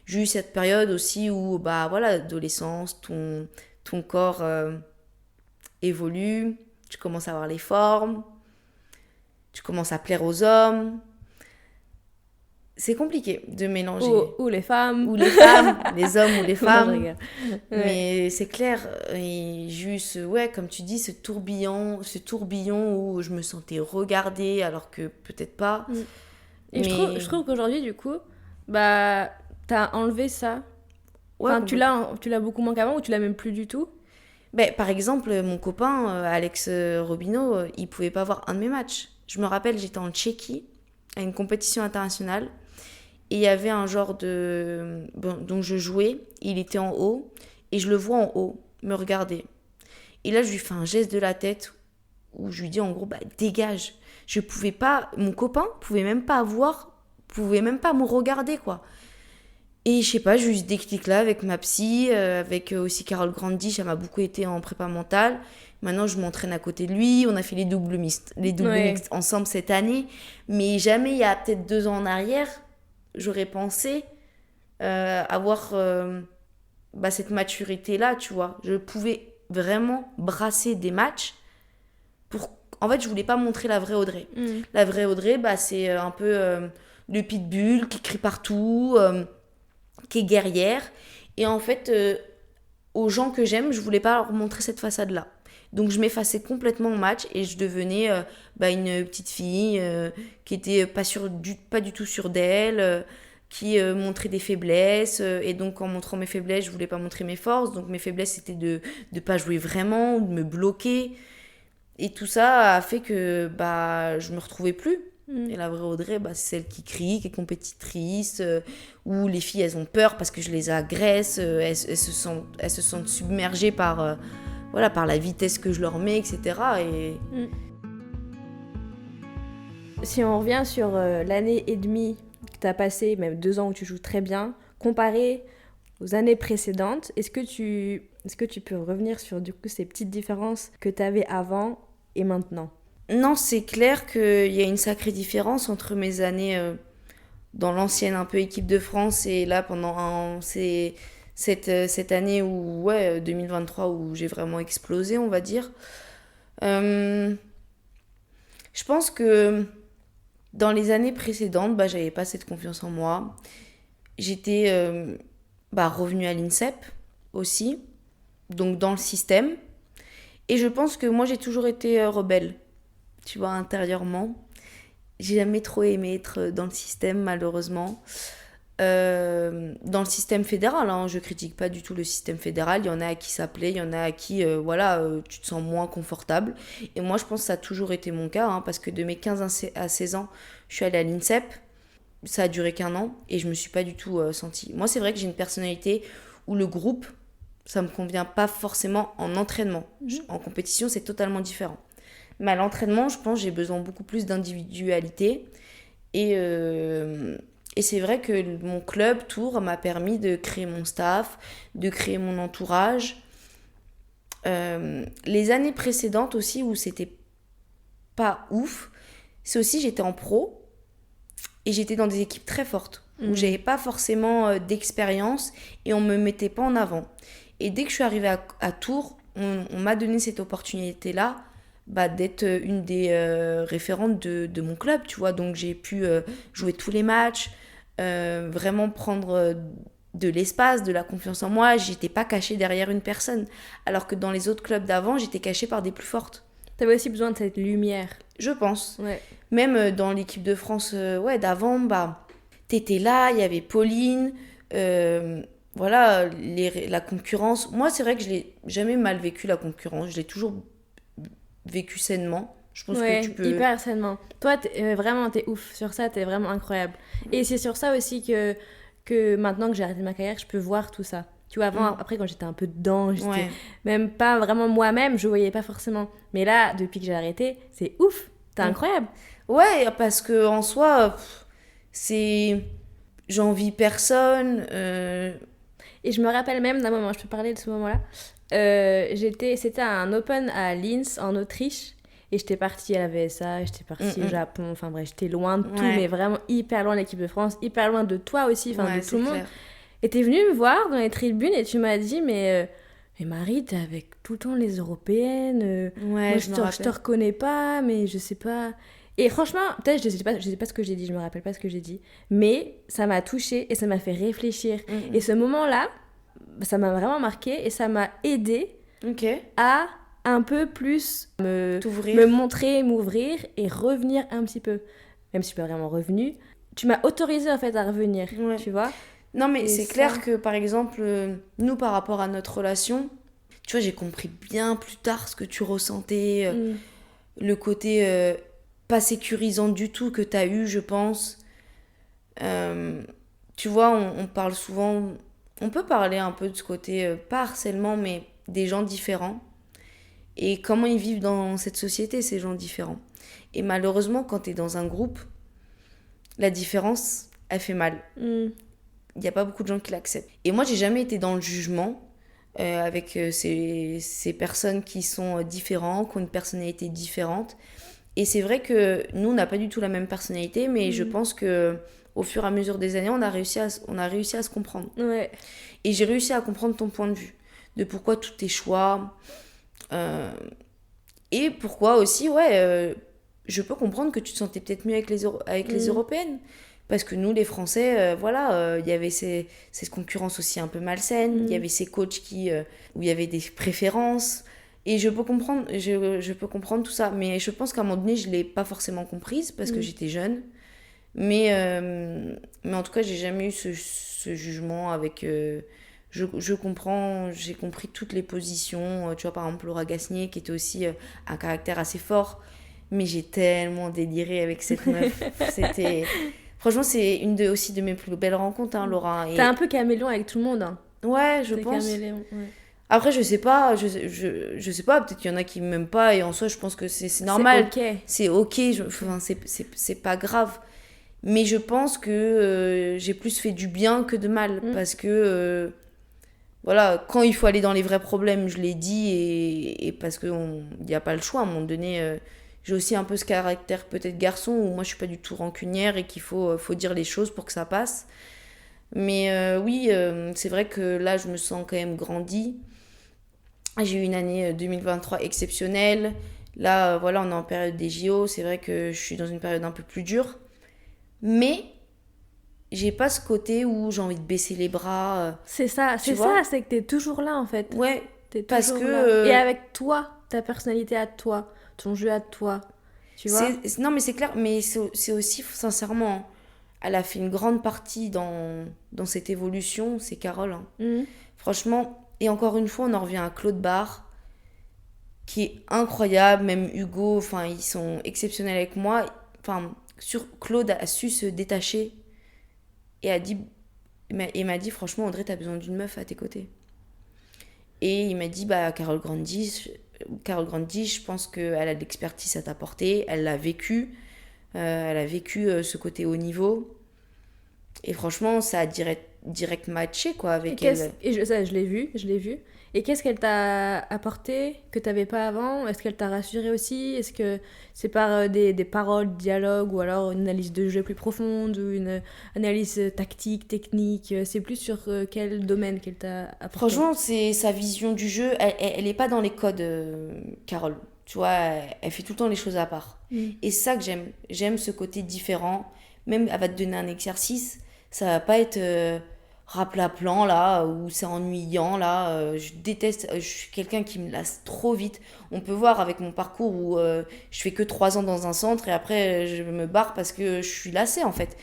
J'ai eu cette période aussi où, l'adolescence, ton corps évolue, tu commences à avoir les formes, tu commences à plaire aux hommes. C'est compliqué de mélanger. Ou les femmes. Ou les femmes, les hommes ou les femmes. Non, je rigole. Ouais. Mais c'est clair, et juste, ouais, comme tu dis, ce tourbillon où je me sentais regardée alors que peut-être pas. Et Mais... je trouve qu'aujourd'hui, du coup, bah, t'as enlevé ça. Ouais, Enfin, tu l'as beaucoup moins qu'avant ou tu l'as même plus du tout? Ben, par exemple, mon copain, Alex Robineau, il pouvait pas voir un de mes matchs. Je me rappelle, j'étais en Tchéquie, à une compétition internationale. Et il y avait un genre de... Bon, donc je jouais, il était en haut, et je le vois en haut, me regarder. Et là, je lui fais un geste de la tête, où je lui dis en gros, bah dégage. Je pouvais pas... Mon copain pouvait même pas me regarder, quoi. Et je sais pas, j'ai eu ce déclic là avec ma psy, avec aussi Carole Grandi, ça m'a beaucoup été en prépa mentale. Maintenant, je m'entraîne à côté de lui, on a fait les doubles mixtes ensemble cette année. Mais jamais, il y a peut-être 2 ans en arrière, j'aurais pensé avoir cette maturité-là, tu vois. Je pouvais vraiment brasser des matchs pour... En fait, je voulais pas montrer la vraie Audrey. La vraie Audrey, c'est un peu le pitbull qui crie partout... qui est guerrière. Et en fait, aux gens que j'aime, je voulais pas leur montrer cette façade-là. Donc je m'effaçais complètement au match et je devenais une petite fille qui était pas du tout sûre d'elle, qui montrait des faiblesses. Et donc en montrant mes faiblesses, je voulais pas montrer mes forces. Donc mes faiblesses, c'était de pas jouer vraiment, de me bloquer. Et tout ça a fait que je me retrouvais plus. Et la vraie Audrey, c'est celle qui crie, qui est compétitrice, où les filles, elles ont peur parce que je les agresse, elles se sentent submergées par la vitesse que je leur mets, etc. Et... Si on revient sur l'année et demie que tu as passé, même 2 ans où tu joues très bien, comparé aux années précédentes, est-ce que tu peux revenir sur du coup ces petites différences que tu avais avant et maintenant ? Non, c'est clair qu'il y a une sacrée différence entre mes années dans l'ancienne un peu équipe de France et là pendant cette année 2023 où j'ai vraiment explosé, on va dire. Je pense que dans les années précédentes, j'avais pas cette confiance en moi. J'étais revenue à l'INSEP aussi, donc dans le système. Et je pense que moi j'ai toujours été rebelle. Tu vois, intérieurement. J'ai jamais trop aimé être dans le système, malheureusement. Dans le système fédéral, hein, je critique pas du tout le système fédéral. Il y en a à qui ça plaît, il y en a à qui, tu te sens moins confortable. Et moi, je pense que ça a toujours été mon cas, hein, parce que de mes 15 à 16 ans, je suis allée à l'INSEP. Ça a duré qu'1 an et je me suis pas du tout sentie. Moi, c'est vrai que j'ai une personnalité où le groupe, ça me convient pas forcément en entraînement. En compétition, c'est totalement différent. Mais à l'entraînement, je pense que j'ai besoin beaucoup plus d'individualité. Et c'est vrai que mon club Tours m'a permis de créer mon staff, de créer mon entourage. Les années précédentes aussi, où c'était pas ouf, c'est aussi j'étais en pro et j'étais dans des équipes très fortes, où j'avais pas forcément d'expérience et on me mettait pas en avant. Et dès que je suis arrivée à Tours, on m'a donné cette opportunité-là, d'être une des référentes de mon club, tu vois. Donc j'ai pu jouer tous les matchs, vraiment prendre de l'espace, de la confiance en moi. J'étais pas cachée derrière une personne, alors que dans les autres clubs d'avant, j'étais cachée par des plus fortes. T'avais aussi besoin de cette lumière. Je pense. Ouais. Même dans l'équipe de France d'avant, t'étais là, il y avait Pauline, la concurrence. Moi, c'est vrai que je l'ai jamais mal vécu, la concurrence. Je l'ai toujours vécu sainement. Je pense que tu peux... hyper sainement. Toi, vraiment, t'es ouf. Sur ça, t'es vraiment incroyable. Et c'est sur ça aussi que maintenant que j'ai arrêté ma carrière, je peux voir tout ça. Tu vois, après, quand j'étais un peu dedans, j'étais même pas vraiment moi-même, je voyais pas forcément. Mais là, depuis que j'ai arrêté, c'est ouf. T'es incroyable. Ouais, parce que en soi, c'est... J'envie personne. Et je me rappelle même d'un moment, je peux parler de ce moment-là. C'était un Open à Linz, en Autriche. Et j'étais partie à la VSA, j'étais partie au Japon. Enfin bref, j'étais loin de tout, mais vraiment hyper loin de l'équipe de France, hyper loin de toi aussi, de tout le monde. Et t'es venue me voir dans les tribunes et tu m'as dit, mais mais Marie, t'es avec tout le temps les européennes. Ouais, Moi, je me je rappelle. te reconnais pas, mais je sais pas. Et franchement, peut-être, je sais pas ce que j'ai dit, je me rappelle pas ce que j'ai dit. Mais ça m'a touchée et ça m'a fait réfléchir. Et ce moment-là, ça m'a vraiment marqué et ça m'a aidé Ok. à un peu plus T'ouvrir. me montrer, m'ouvrir et revenir un petit peu. Même si je suis pas vraiment revenue. Tu m'as autorisé en fait à revenir, Ouais. tu vois. Non, mais Et c'est ça- clair que, par exemple, nous, par rapport à notre relation, tu vois, j'ai compris bien plus tard ce que tu ressentais, le côté pas sécurisant du tout que tu as eu, je pense. Euh, Tu vois, on parle souvent, on peut parler un peu de ce côté, pas harcèlement, mais des gens différents. Et comment ils vivent dans cette société, ces gens différents. Et malheureusement, quand tu es dans un groupe, la différence, elle fait mal. Mm. Il n'y a pas beaucoup de gens qui l'acceptent. Et moi, j'ai jamais été dans le jugement avec ces personnes qui sont différentes, qui ont une personnalité différente. Et c'est vrai que nous, on n'a pas du tout la même personnalité, mais je pense que au fur et à mesure des années, on a réussi à se comprendre. Ouais. Et j'ai réussi à comprendre ton point de vue, de pourquoi tous tes choix. Et pourquoi aussi, je peux comprendre que tu te sentais peut-être mieux avec les Européennes. Parce que nous, les Français, il y avait cette concurrence aussi un peu malsaine. Il y avait ces coachs où il y avait des préférences. Et je peux comprendre tout ça. Mais je pense qu'à un moment donné, je ne l'ai pas forcément comprise parce que j'étais jeune. Mais en tout cas, j'ai jamais eu ce jugement avec... je comprends, j'ai compris toutes les positions. Tu vois, par exemple, Laura Gasnier, qui était aussi un caractère assez fort. Mais j'ai tellement déliré avec cette meuf. C'était... Franchement, c'est aussi de mes plus belles rencontres, hein, Laura. T'es un peu caméléon avec tout le monde. Hein. Ouais, je T'es pense. caméléon, ouais. Après, je sais pas, je sais pas, peut-être qu'il y en a qui m'aiment pas, et en soi, je pense que c'est normal. C'est ok. C'est ok, enfin, c'est pas grave. Mais je pense que j'ai plus fait du bien que de mal. Parce que, voilà, quand il faut aller dans les vrais problèmes, je l'ai dit, et parce qu'il n'y a pas le choix. À un moment donné, j'ai aussi un peu ce caractère peut-être garçon, où moi je suis pas du tout rancunière et qu'il faut dire les choses pour que ça passe. Mais oui, c'est vrai que là, je me sens quand même grandie. J'ai eu une année 2023 exceptionnelle. Là, voilà, on est en période des JO. C'est vrai que je suis dans une période un peu plus dure. Mais j'ai pas ce côté où j'ai envie de baisser les bras. C'est ça, c'est que t'es toujours là en fait. Ouais, t'es parce toujours que... là. Et avec toi, ta personnalité à toi, ton jeu à toi, tu vois. Non, mais c'est clair, mais c'est aussi, sincèrement, elle a fait une grande partie dans cette évolution, c'est Carole. Hein. Franchement, et encore une fois, on en revient à Claude Barre, qui est incroyable, même Hugo, enfin, ils sont exceptionnels avec moi. Enfin, Claude a su se détacher et m'a dit, franchement, Audrey, t'as besoin d'une meuf à tes côtés. Et il m'a dit, Carole Grandi, je pense qu'elle a de l'expertise à t'apporter, elle l'a vécu, ce côté haut niveau. Et franchement, ça a direct matché, quoi, avec elle. Et je l'ai vu. Et qu'est-ce qu'elle t'a apporté que t'avais pas avant ? Est-ce qu'elle t'a rassuré aussi ? Est-ce que c'est par des paroles, dialogues, ou alors une analyse de jeu plus profonde, ou une analyse tactique, technique ? C'est plus sur quel domaine qu'elle t'a apporté ? Franchement, c'est sa vision du jeu. Elle est pas dans les codes, Carole. Tu vois, elle fait tout le temps les choses à part. Et c'est ça que j'aime. J'aime ce côté différent. Même, elle va te donner un exercice. Ça va pas être rap-la-plan, là, ou c'est ennuyant, là. Je déteste. Je suis quelqu'un qui me lasse trop vite. On peut voir avec mon parcours où je fais que 3 ans dans un centre et après, je me barre parce que je suis lassée, en fait.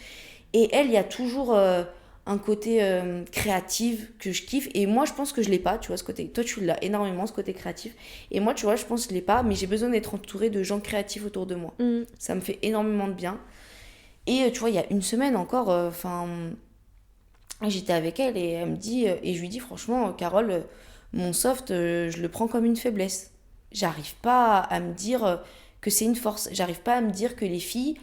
Et elle, il y a toujours un côté créatif que je kiffe. Et moi, je pense que je l'ai pas, tu vois, ce côté. Toi, tu l'as énormément, ce côté créatif. Et moi, tu vois, je pense que je l'ai pas, mais j'ai besoin d'être entourée de gens créatifs autour de moi. Ça me fait énormément de bien. Et tu vois, il y a une semaine encore, j'étais avec elle et elle me dit, et je lui dis franchement, Carole, mon soft, je le prends comme une faiblesse. J'arrive pas à me dire que c'est une force. J'arrive pas à me dire que les filles,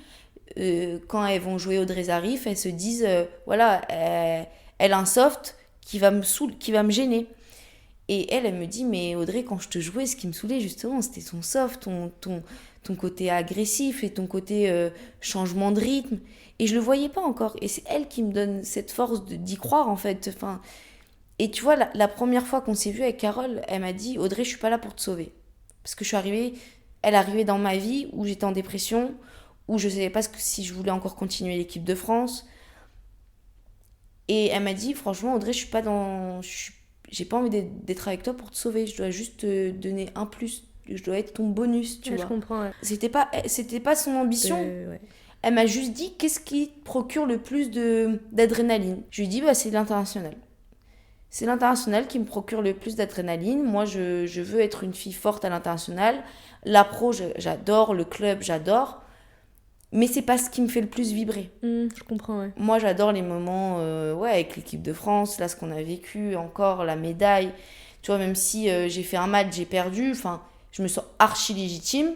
quand elles vont jouer Audrey Zarif, elles se disent, voilà, elle a un soft qui va me gêner. Et elle me dit, mais Audrey, quand je te jouais, ce qui me saoulait justement, c'était ton soft, ton côté agressif et ton côté changement de rythme. Et je le voyais pas encore. Et c'est elle qui me donne cette force d'y croire, en fait. Enfin, Et tu vois, la première fois qu'on s'est vu avec Carole, elle m'a dit, Audrey, je suis pas là pour te sauver. Parce que elle arrivait dans ma vie où j'étais en dépression, où je savais pas si je voulais encore continuer l'équipe de France. Et elle m'a dit, franchement, Audrey, j'ai pas envie d'être avec toi pour te sauver. Je dois juste te donner un plus. Je dois être ton bonus, tu vois. Je comprends, ouais. C'était pas son ambition. Ouais. Elle m'a juste dit, qu'est-ce qui te procure le plus d'adrénaline? Je lui ai dit, c'est l'international. C'est l'international qui me procure le plus d'adrénaline. Moi, je veux être une fille forte à l'international. La pro, j'adore. Le club, j'adore. Mais c'est pas ce qui me fait le plus vibrer. Je comprends, ouais. Moi, j'adore les moments avec l'équipe de France, là, ce qu'on a vécu, encore la médaille. Tu vois, même si j'ai fait un match, j'ai perdu, enfin, je me sens archi légitime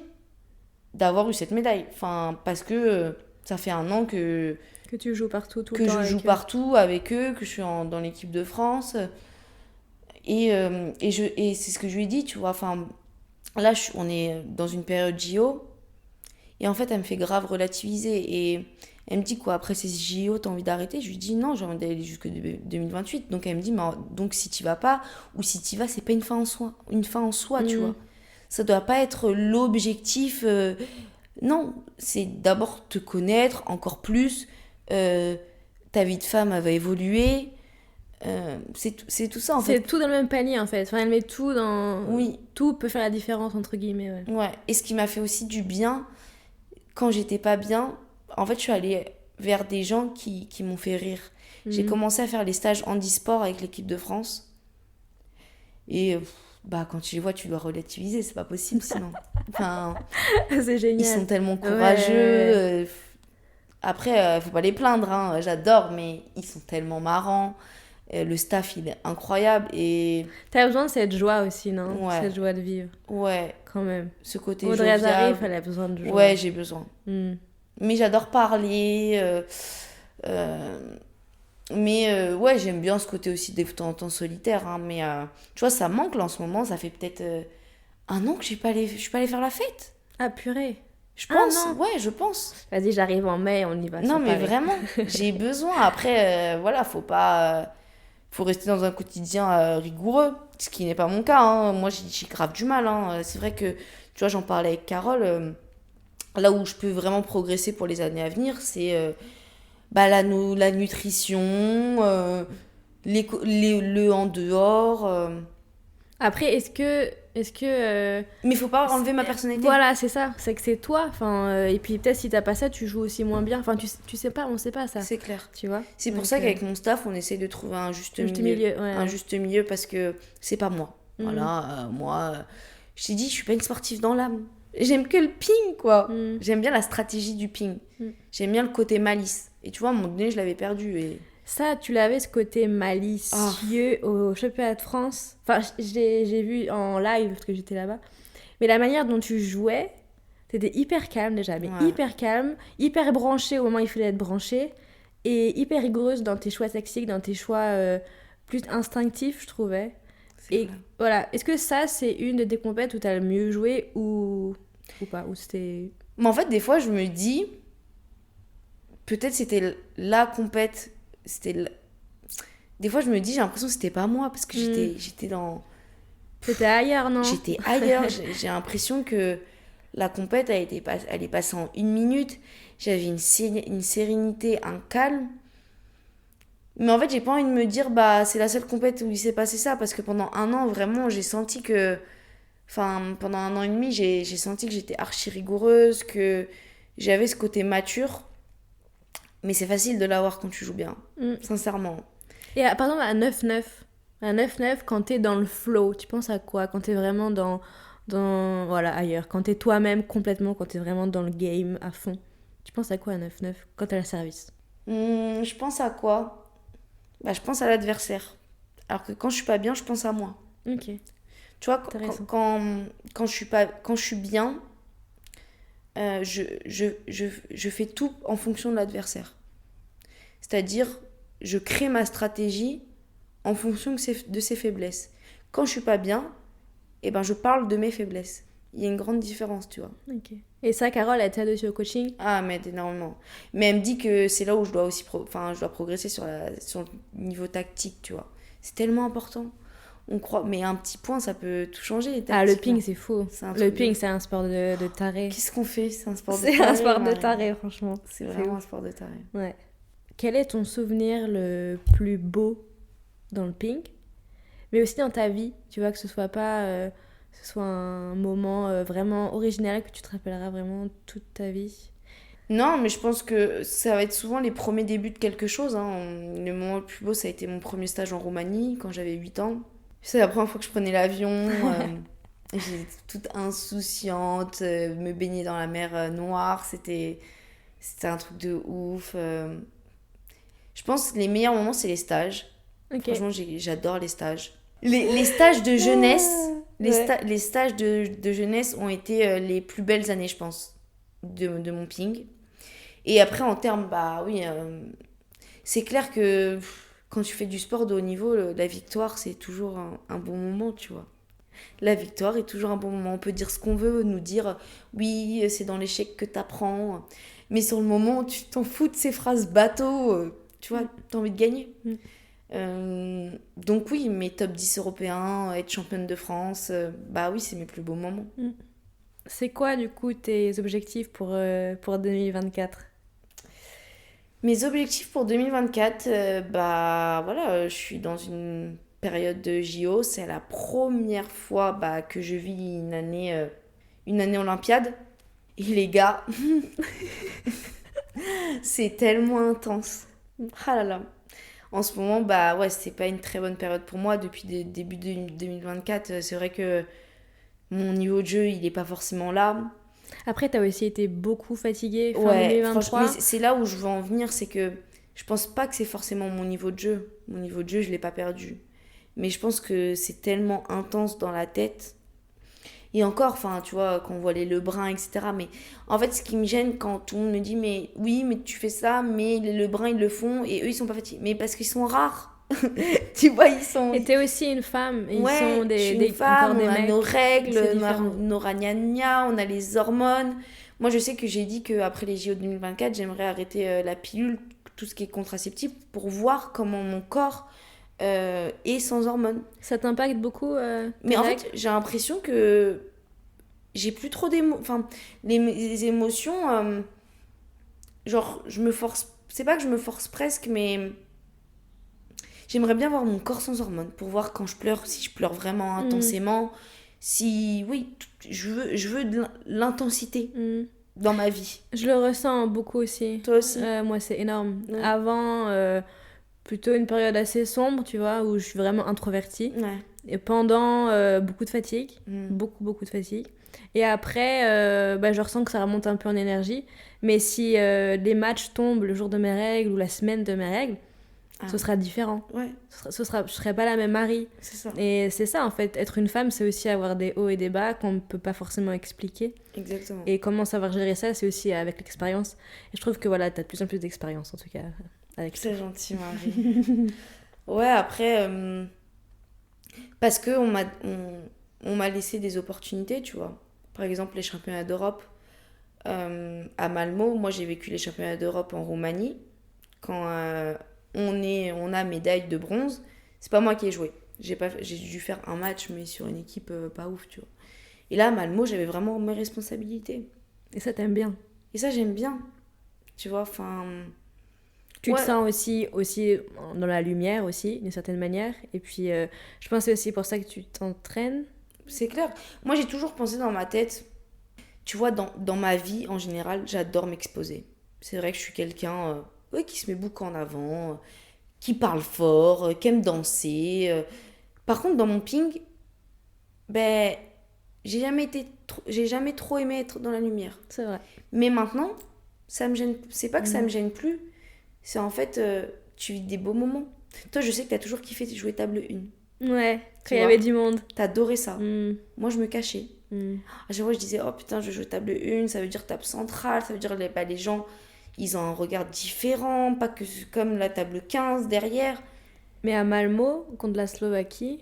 d'avoir eu cette médaille. Enfin, parce que ça fait un an que tu joues partout, tout le temps. Que je joue partout avec eux, que je suis dans l'équipe de France. Et c'est ce que je lui ai dit, tu vois. Enfin, là, on est dans une période JO. Et en fait, elle me fait grave relativiser. Et elle me dit quoi, après ces JO, t'as envie d'arrêter? Je lui dis non, j'ai envie d'aller jusque 2028. Donc elle me dit, mais donc si t'y vas pas, ou si t'y vas, c'est pas une fin en soi, tu vois. Ça doit pas être l'objectif. Non, c'est d'abord te connaître encore plus. Ta vie de femme, elle va évoluer. C'est tout ça, en fait. C'est tout dans le même panier, en fait. Enfin, elle met tout dans... Oui. Tout peut faire la différence, entre guillemets, ouais. Ouais, et ce qui m'a fait aussi du bien, quand j'étais pas bien, en fait, je suis allée vers des gens qui m'ont fait rire. J'ai commencé à faire les stages handisport avec l'équipe de France. Et quand tu les vois, tu dois relativiser, c'est pas possible sinon. Enfin, c'est génial. Ils sont tellement courageux. Après, faut pas les plaindre, hein, j'adore, mais ils sont tellement marrants. Le staff, il est incroyable. Et t'as besoin de cette joie aussi, non? Ouais. Cette joie de vivre. Ouais. Quand même. Ce côté Audrey jovial. Azarif, elle a besoin de joie. Ouais, j'ai besoin. Mais j'adore parler. Mais ouais, j'aime bien ce côté aussi de temps en temps solitaire. Hein, mais tu vois, ça manque là en ce moment. Ça fait peut-être un an que je suis pas allée faire la fête. Ah, purée. Je pense, ouais, je pense. Vas-y, j'arrive en mai, on y va. Non, mais vraiment, j'ai besoin. Après, voilà, faut rester dans un quotidien rigoureux, ce qui n'est pas mon cas. Hein. Moi, j'ai grave du mal. Hein. C'est vrai que, tu vois, j'en parlais avec Carole. Là où je peux vraiment progresser pour les années à venir, c'est la nutrition, le en dehors. Après, est-ce que mais faut pas enlever ma personnalité. Voilà, c'est ça, c'est que c'est toi. Enfin, et puis peut-être si t'as pas ça, tu joues aussi moins bien. Enfin, tu sais pas, on sait pas ça. C'est clair. Tu vois. C'est pour ça qu'avec mon staff, on essaie de trouver un juste milieu. Ouais. Un juste milieu parce que c'est pas moi. Voilà, moi, je t'ai dit, je suis pas une sportive dans l'âme. J'aime que le ping, quoi. J'aime bien la stratégie du ping. J'aime bien le côté malice. Et tu vois, à un moment donné, je l'avais perdu. Et... Ça, tu l'avais, ce côté malicieux au championnat de France. Enfin, j'ai vu en live parce que j'étais là-bas. Mais la manière dont tu jouais, t'étais hyper calme déjà. Mais hyper calme, hyper branchée au moment où il fallait être branchée. Et hyper rigoureuse dans tes choix tactiques, dans tes choix plus instinctifs, je trouvais. Et voilà, est-ce que ça, c'est une de tes compètes où t'as le mieux joué ou pas? Ou c'était... Mais en fait, des fois, je me dis... Peut-être c'était la compète... Des fois, je me dis, j'ai l'impression que c'était pas moi, parce que j'étais dans... C'était ailleurs, non? J'étais ailleurs. J'ai l'impression que la compète, elle est passée en 1 minute. J'avais une sérénité, un calme. Mais en fait, j'ai pas envie de me dire, c'est la seule compète où il s'est passé ça, parce que pendant 1 an, vraiment, j'ai senti que... Enfin, pendant 1 an et demi, j'ai senti que j'étais archi rigoureuse, que j'avais ce côté mature. Mais c'est facile de l'avoir quand tu joues bien, sincèrement. Et par exemple, à 9-9, quand t'es dans le flow, tu penses à quoi? Quand t'es vraiment dans voilà, ailleurs, quand t'es toi-même complètement, quand t'es vraiment dans le game à fond, tu penses à quoi à 9-9 quand t'as le service? Je pense à quoi? Je pense à l'adversaire. Alors que quand je suis pas bien, je pense à moi. Ok. Tu vois, quand je suis bien, je fais tout en fonction de l'adversaire. C'est-à-dire, je crée ma stratégie en fonction de ses faiblesses. Quand je suis pas bien, je parle de mes faiblesses. Il y a une grande différence, tu vois. Ok. Et ça, Carole, elle t'aide aussi au coaching? Ah, elle m'aide énormément. Mais elle me dit que c'est là où je dois aussi je dois progresser sur le niveau tactique, tu vois. C'est tellement important. On croit, mais un petit point, ça peut tout changer. Ah, le ping, c'est fou. C'est un Le truc ping, de- c'est un sport de taré. Qu'est-ce qu'on fait? C'est un sport de C'est taré. un sport de Marie. taré, franchement. C'est vraiment un sport de taré. Ouais. Quel est ton souvenir le plus beau dans le ping, mais aussi dans ta vie, tu vois, que ce soit pas que ce soit un moment vraiment original que tu te rappelleras vraiment toute ta vie. Non, mais je pense que ça va être souvent les premiers débuts de quelque chose. Hein. Le moment le plus beau, ça a été mon premier stage en Roumanie, quand j'avais 8 ans. C'est la première fois que je prenais l'avion. J'étais toute insouciante, me baigner dans la mer Noire. C'était un truc de ouf. Je pense que les meilleurs moments, c'est les stages. Ok. Franchement, j'adore les stages. Les stages de jeunesse, Ouais. les stages de jeunesse ont été les plus belles années, je pense, de mon ping. Et après, en termes, bah oui, c'est clair que quand tu fais du sport de haut niveau, la victoire, c'est toujours un bon moment, tu vois. La victoire est toujours un bon moment. On peut dire ce qu'on veut, nous dire oui, c'est dans l'échec que t'apprends. Mais sur le moment, tu t'en fous de ces phrases bateau. Tu vois, t'as envie de gagner. Donc oui, mes top 10 européens, être championne de France, bah oui, c'est mes plus beaux moments. C'est quoi, du coup, tes objectifs pour 2024? Mes objectifs pour 2024, bah voilà, je suis dans une période de JO. C'est la première fois bah, que je vis une année olympiade. Et les gars, c'est tellement intense. Ah là là. En ce moment, bah ouais, c'est pas une très bonne période pour moi. Depuis début de 2024, c'est vrai que mon niveau de jeu, il est pas forcément là. Après, t'as aussi été beaucoup fatiguée fin Ouais, 2023. franchement, mais c'est là où je veux en venir, c'est que je pense pas que c'est forcément mon niveau de jeu. Mon niveau de jeu, je l'ai pas perdu. Mais je pense que c'est tellement intense dans la tête. Et encore, enfin, tu vois, quand on voit les Lebrun, etc. Mais en fait, ce qui me gêne quand tout le monde me dit, mais oui, mais tu fais ça, mais les Lebrun, ils le font, et eux, ils sont pas fatigués. Mais parce qu'ils sont rares. Tu vois, ils sont... Et t'es aussi une femme, et Ouais, ils sont je suis des une femme, encore des on a mecs. nos C'est règles, différent. nos ragnagnas, on a les hormones. Moi, je sais que j'ai dit qu'après les JO 2024, j'aimerais arrêter la pilule, tout ce qui est contraceptif, pour voir comment mon corps est sans hormones. Ça t'impacte beaucoup Mais tes en règles? fait, j'ai l'impression que j'ai plus trop d'émotions. Enfin, les émotions, genre, je me force. C'est pas que je me force presque, mais j'aimerais bien voir mon corps sans hormones pour voir quand je pleure, si je pleure vraiment intensément. Si, oui, je veux de l'intensité dans ma vie. Je le ressens beaucoup aussi. Toi aussi? Moi, c'est énorme. Ouais. Avant, plutôt une période assez sombre, tu vois, où je suis vraiment introvertie. Ouais. Et pendant, beaucoup de fatigue. Beaucoup de fatigue. Et après, bah, je ressens que ça remonte un peu en énergie. Mais si les matchs tombent le jour de mes règles ou la semaine de mes règles, ce sera différent. Ouais, Je serai pas la même Marie. c'est ça. Et c'est ça, en fait. Être une femme, c'est aussi avoir des hauts et des bas qu'on ne peut pas forcément expliquer. Exactement. Et comment savoir gérer ça, c'est aussi avec l'expérience. Et je trouve que voilà, t'as de plus en plus d'expérience, en tout cas, avec ça. C'est gentil, Marie. Ouais, après, parce que on m'a laissé des opportunités, tu vois. Par exemple, les championnats d'Europe à Malmö. Moi, j'ai vécu les championnats d'Europe en Roumanie. Quand on a médaille de bronze, c'est pas moi qui ai joué. J'ai dû faire un match, mais sur une équipe pas ouf, tu vois. Et là, à Malmö, j'avais vraiment mes responsabilités. Et ça, t'aimes bien. Et ça, j'aime bien. Tu vois, enfin... Tu te Ouais. sens aussi dans la lumière, aussi, d'une certaine manière. Et puis, je pense que c'est aussi pour ça que tu t'entraînes. C'est clair. Moi, j'ai toujours pensé dans ma tête, tu vois, dans ma vie, en général, j'adore m'exposer. C'est vrai que je suis quelqu'un ouais, qui se met beaucoup en avant, qui parle fort, qui aime danser. Par contre, dans mon ping, ben, j'ai jamais trop aimé être dans la lumière. C'est vrai. Mais maintenant, ça me gêne. C'est pas que ça me gêne plus, c'est en fait, tu vis des beaux moments. Toi, je sais que t'as toujours kiffé jouer table 1. Ouais, Tu quand il y vois. avait du monde. T'as adoré ça. Mm. Moi, je me cachais. Mm. À chaque fois, je disais, oh putain, je joue table 1, ça veut dire table centrale, ça veut dire les gens, ils ont un regard différent, pas que comme la table 15 derrière. Mais à Malmö, contre la Slovaquie,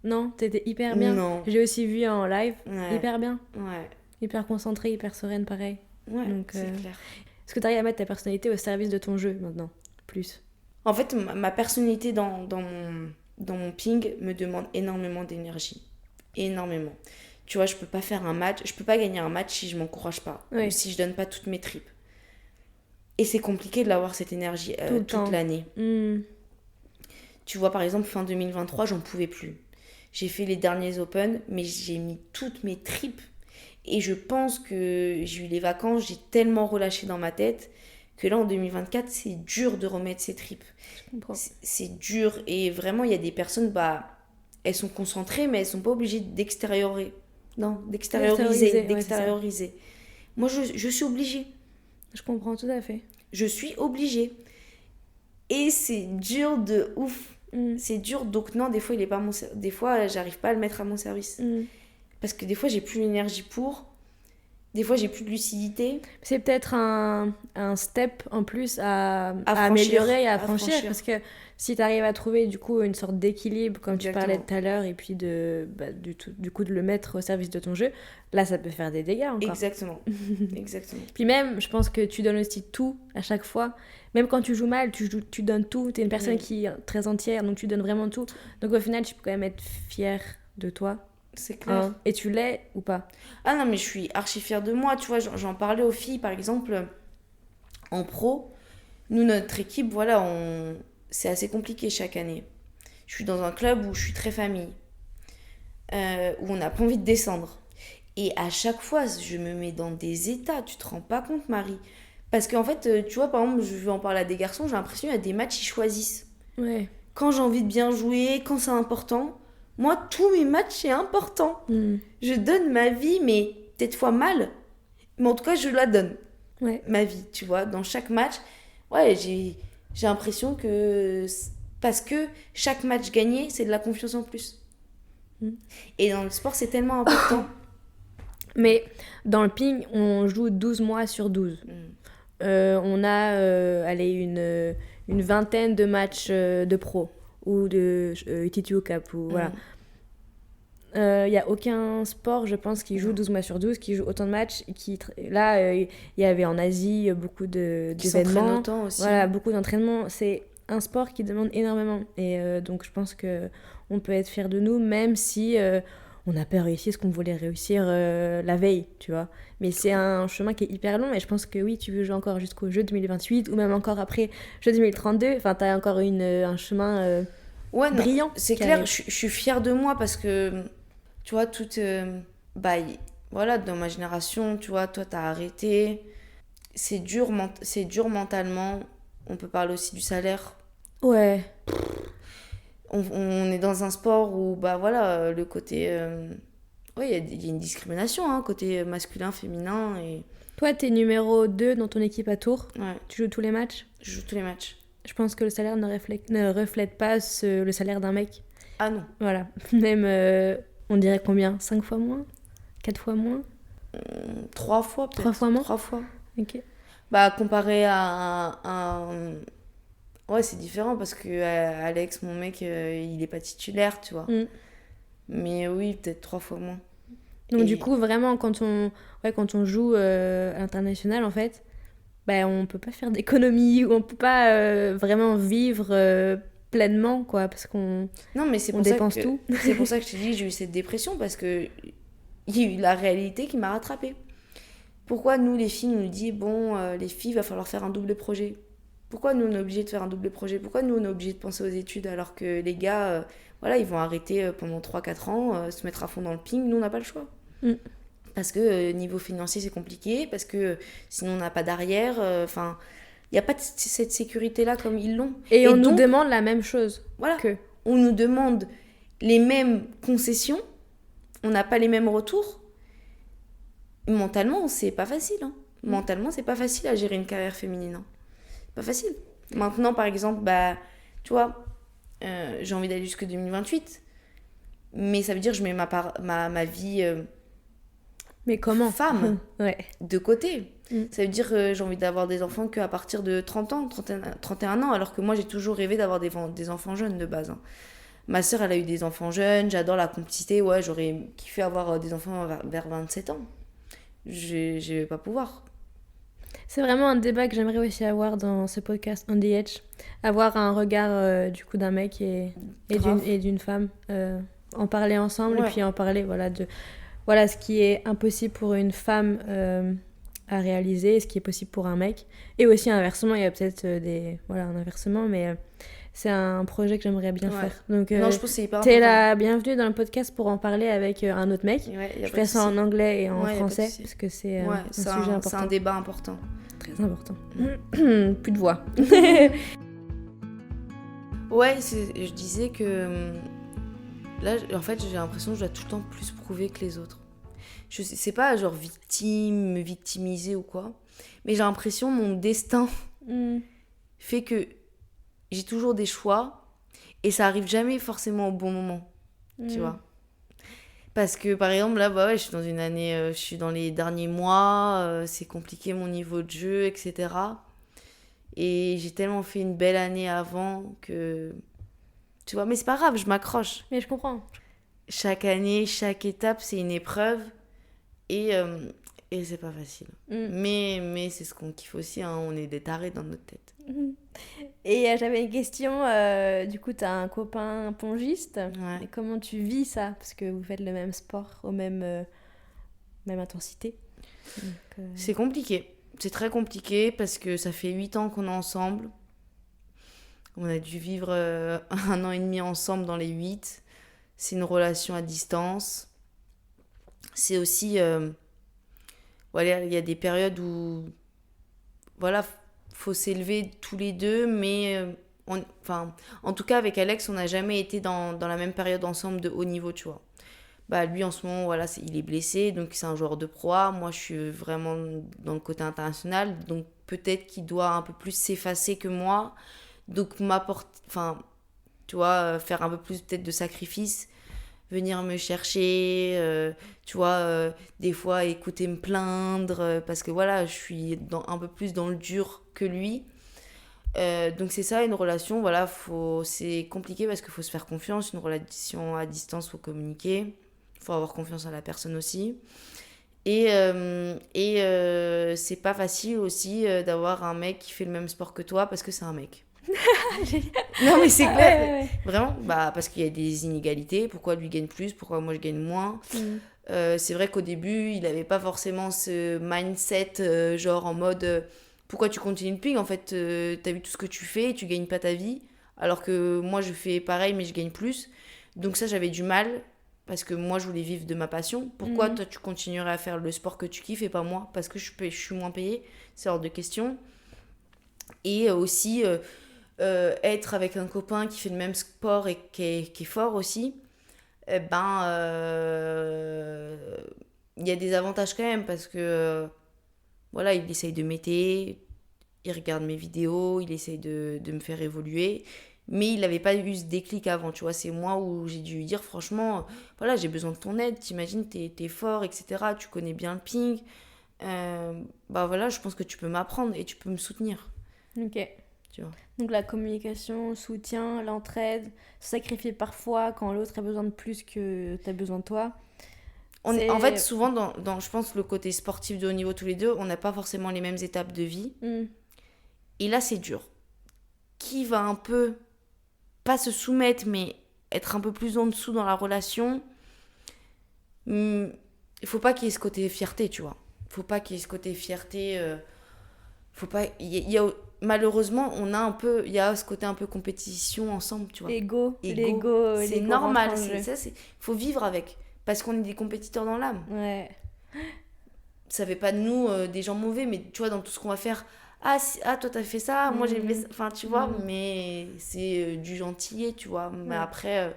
non, t'étais hyper bien. Non. J'ai aussi vu en live, Ouais. hyper bien. Ouais, Hyper concentrée, hyper sereine, pareil. ouais, Donc, c'est clair. Est-ce que t'arrives à mettre ta personnalité au service de ton jeu, maintenant? Plus. En fait, ma personnalité dans mon ping me demande énormément d'énergie. Énormément. Tu vois, je peux pas faire un match, je peux pas gagner un match si je m'encourage pas. Oui. Ou si je donne pas toutes mes tripes. Et c'est compliqué de l'avoir cette énergie toute l'année. Tu vois, par exemple, fin 2023, j'en pouvais plus. J'ai fait les derniers Open, mais j'ai mis toutes mes tripes. Et je pense que j'ai eu les vacances, j'ai tellement relâché dans ma tête que là, en 2024, c'est dur de remettre ses tripes. Je comprends. C'est dur. Et vraiment, il y a des personnes, elles sont concentrées, mais elles sont pas obligées d'extérioriser. Non, d'extérioriser. Ouais, Moi, je suis obligée. je comprends tout à fait. Je suis obligée. Et c'est dur de ouf. C'est dur, donc non, des fois, il est pas des fois, j'arrive pas à le mettre à mon service. Parce que des fois, j'ai plus l'énergie pour. Des fois, j'ai plus de lucidité. C'est peut-être un step en plus à franchir, améliorer et à franchir. Parce que si tu arrives à trouver du coup une sorte d'équilibre, comme tu parlais tout à l'heure, et puis du coup de le mettre au service de ton jeu, là, ça peut faire des dégâts encore. Exactement. Exactement. Puis même, je pense que tu donnes aussi tout à chaque fois. Même quand tu joues mal, tu donnes tout. Tu es une personne qui est très entière, donc tu donnes vraiment tout. Donc au final, tu peux quand même être fière de toi. C'est clair. Et tu l'es ou pas? Ah non, mais je suis archi fière de moi. Tu vois, j'en parlais aux filles, par exemple, en pro. Nous, notre équipe, voilà, c'est assez compliqué chaque année. Je suis dans un club où je suis très famille, où on n'a pas envie de descendre. Et à chaque fois, je me mets dans des états. Tu te rends pas compte, Marie? Parce qu'en fait, tu vois, par exemple, je vais en parler à des garçons, j'ai l'impression qu'il y a des matchs, ils choisissent. Ouais. Quand j'ai envie de bien jouer, quand c'est important... Moi, tous mes matchs, c'est important. Je donne ma vie, mais peut-être fois mal. Mais en tout cas, je la donne. Ouais. Ma vie, tu vois. Dans chaque match, ouais, j'ai l'impression que... Parce que chaque match gagné, c'est de la confiance en plus. Et dans le sport, c'est tellement important. Mais dans le ping, on joue 12 mois sur 12. On a une vingtaine de matchs de pro. Ou de UTTU Cup, ou voilà. Il n'y a aucun sport, je pense, qui joue 12 mois sur 12, qui joue autant de matchs. Là, il y avait en Asie beaucoup d'événements. Autant aussi. Voilà, beaucoup d'entraînements. C'est un sport qui demande énormément. Et donc, je pense qu'on peut être fiers de nous, même si on n'a pas réussi ce qu'on voulait réussir la veille, tu vois. Mais c'est un chemin qui est hyper long, et je pense que oui, tu veux jouer encore jusqu'au jeu 2028, ou même encore après jeu 2032. Enfin, t'as encore un chemin brillant. C'est clair, je suis fière de moi parce que, tu vois, voilà, dans ma génération, tu vois, toi, t'as arrêté. C'est dur mentalement. On peut parler aussi du salaire. Ouais. On est dans un sport où, voilà, le côté... Oui, il y a une discrimination, hein, côté masculin, féminin. Et... Toi, t'es numéro 2 dans ton équipe à Tours. Ouais. Tu joues tous les matchs? Je joue tous les matchs. Je pense que le salaire ne reflète pas le salaire d'un mec. Ah non. Voilà. Même, on dirait combien? 5 fois moins? 4 fois moins? 3 fois peut-être. 3 fois moins? 3 fois. Ok. Comparé à un... Ouais, c'est différent parce que Alex, mon mec, il est pas titulaire, tu vois. Mais oui, peut-être 3 fois moins. Donc du coup, vraiment, quand on joue à l'international, en fait, on peut pas faire d'économie, ou on peut pas vraiment vivre pleinement, quoi, parce qu'on dépense tout. C'est pour ça que je te dis, j'ai eu cette dépression, parce que il y a eu la réalité qui m'a rattrapée. Pourquoi nous, les filles, on nous dit, les filles, il va falloir faire un double projet? Pourquoi nous, on est obligés de faire un double projet? Pourquoi nous, on est obligés de penser aux études alors que les gars, voilà, ils vont arrêter pendant 3-4 ans, se mettre à fond dans le ping? Nous, on n'a pas le choix. Parce que niveau financier, c'est compliqué, parce que sinon, on n'a pas d'arrière. Enfin, il n'y a pas cette sécurité-là comme ils l'ont. Et on nous demande la même chose. Voilà. On nous demande les mêmes concessions, on n'a pas les mêmes retours. Mentalement, c'est pas facile. Hein. Mentalement, c'est pas facile à gérer une carrière féminine. Hein. Pas facile. Maintenant, par exemple, tu vois, j'ai envie d'aller jusque 2028, mais ça veut dire que je mets ma vie mais comment femme de côté. Ça veut dire que j'ai envie d'avoir des enfants qu'à partir de 30 ans, 31 ans, alors que moi, j'ai toujours rêvé d'avoir des enfants jeunes de base. Hein. Ma sœur, elle a eu des enfants jeunes, j'adore la complicité, ouais, j'aurais kiffé avoir des enfants vers 27 ans. Je vais pas pouvoir. C'est vraiment un débat que j'aimerais aussi avoir dans ce podcast On the Edge. Avoir un regard du coup d'un mec et d'une femme. En parler ensemble et puis en parler voilà, ce qui est impossible pour une femme à réaliser, ce qui est possible pour un mec. Et aussi inversement, il y a peut-être un inversement, mais c'est un projet que j'aimerais bien faire. Donc, non, je pense que c'est hyper t'es important. la bienvenue dans le podcast pour en parler avec un autre mec. Je ferai ça en anglais et en français, parce que c'est un sujet important. C'est un débat important. Très important. Plus de voix. Ouais, je disais que là, en fait, j'ai l'impression que je dois tout le temps plus prouver que les autres. C'est pas genre me victimiser ou quoi, mais j'ai l'impression mon destin fait que j'ai toujours des choix et ça arrive jamais forcément au bon moment, tu vois. Parce que par exemple là, je suis dans une année, je suis dans les derniers mois, c'est compliqué mon niveau de jeu, etc. Et j'ai tellement fait une belle année avant que... Tu vois, mais c'est pas grave, je m'accroche. Mais je comprends. Chaque année, chaque étape, c'est une épreuve. Et c'est pas facile. Mais c'est ce qu'on kiffe aussi, hein, on est des tarés dans notre tête. Et j'avais une question, du coup, t'as un copain pongiste. Ouais. Et comment tu vis ça? Parce que vous faites le même sport, même intensité. Donc, C'est compliqué. C'est très compliqué parce que ça fait 8 ans qu'on est ensemble. On a dû vivre 1 an et demi ensemble dans les 8. C'est une relation à distance. C'est aussi... voilà, il y a des périodes où... Voilà, faut s'élever tous les deux, mais... en tout cas, avec Alex, on n'a jamais été dans la même période ensemble de haut niveau, tu vois. Lui, en ce moment, voilà, il est blessé, donc c'est un joueur de Pro A. Moi, je suis vraiment dans le côté international, donc peut-être qu'il doit un peu plus s'effacer que moi. Donc, tu vois, faire un peu plus peut-être de sacrifice, venir me chercher, tu vois, des fois écouter me plaindre, parce que voilà, je suis un peu plus dans le dur que lui. Donc c'est ça, une relation, voilà, c'est compliqué parce qu'il faut se faire confiance. Une relation à distance, il faut communiquer, il faut avoir confiance à la personne aussi. Et c'est pas facile aussi d'avoir un mec qui fait le même sport que toi parce que c'est un mec. Non mais c'est clair, ouais. Vraiment, parce qu'il y a des inégalités. Pourquoi lui gagne plus, pourquoi moi je gagne moins. C'est vrai qu'au début il avait pas forcément ce mindset genre en mode pourquoi tu continues le ping, en fait t'as vu tout ce que tu fais, tu gagnes pas ta vie, alors que moi je fais pareil mais je gagne plus. Donc ça, j'avais du mal parce que moi je voulais vivre de ma passion. Pourquoi toi tu continuerais à faire le sport que tu kiffes et pas moi, parce que je suis moins payée? C'est hors de question. Et aussi être avec un copain qui fait le même sport et qui est fort aussi, il y a des avantages quand même parce que voilà, il essaye de m'aider, il regarde mes vidéos, il essaye de me faire évoluer, mais il n'avait pas eu ce déclic avant, tu vois. C'est moi où j'ai dû lui dire franchement, voilà, j'ai besoin de ton aide, t'imagines, t'es fort, etc., tu connais bien le ping, voilà, je pense que tu peux m'apprendre et tu peux me soutenir. Ok. Tu vois. Donc la communication, le soutien, l'entraide, se sacrifier parfois quand l'autre a besoin de plus que t'as besoin de toi. En fait, souvent, dans je pense, le côté sportif de haut niveau tous les deux, on n'a pas forcément les mêmes étapes de vie. Et là, c'est dur. Qui va un peu, pas se soumettre, mais être un peu plus en dessous dans la relation, il faut pas qu'il y ait ce côté fierté, tu vois. Il faut pas qu'il y ait ce côté fierté. Faut pas... malheureusement, il y a ce côté un peu compétition ensemble, tu vois. L'ego, c'est normal. Faut vivre avec. Parce qu'on est des compétiteurs dans l'âme. Ouais. Ça fait pas de nous des gens mauvais, mais tu vois, dans tout ce qu'on va faire, toi t'as fait ça, moi j'ai fait ça, enfin tu vois, mais c'est du gentillet, tu vois. Mais après.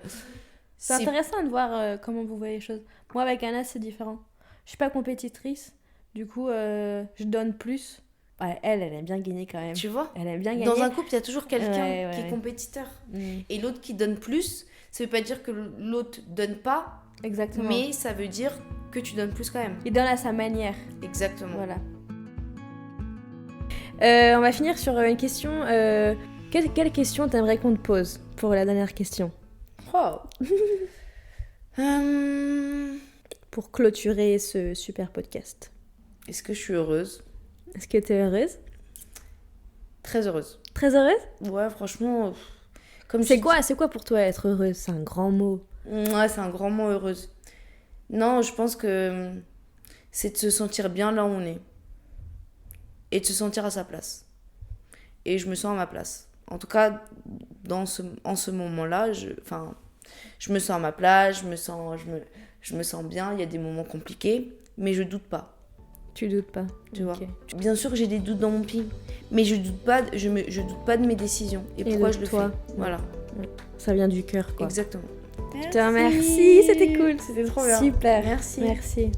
C'est intéressant de voir comment vous voyez les choses. Moi, avec Anna, c'est différent. Je suis pas compétitrice, du coup, je donne plus. Ouais, elle aime bien gagner quand même. Tu vois, elle aime bien gagner. Dans un couple, il y a toujours quelqu'un qui est compétiteur. Et l'autre qui donne plus, ça veut pas dire que l'autre donne pas. Exactement. Mais ça veut dire que tu donnes plus quand même. Il donne à sa manière. Exactement. Voilà. On va finir sur une question. Quelle question t'aimerais qu'on te pose pour la dernière question? Pour clôturer ce super podcast. Est-ce que je suis heureuse? Est-ce que tu es heureuse? Très heureuse. Très heureuse? Ouais, franchement, comme C'est quoi pour toi être heureuse? C'est un grand mot. Ouais, c'est un grand mot, heureuse. Non, je pense que c'est de se sentir bien là où on est. Et de se sentir à sa place. Et je me sens à ma place. En tout cas, en ce moment-là, je me sens à ma place, je me sens bien. Il y a des moments compliqués, mais je doute pas. Tu doutes pas? Tu vois. Bien sûr que j'ai des doutes dans mon ping, mais je doute pas de mes décisions. Et pourquoi je le fais. Voilà. Ça vient du cœur, quoi. Exactement. Je te remercie, c'était cool. C'était trop bien. Super. Merci. Merci.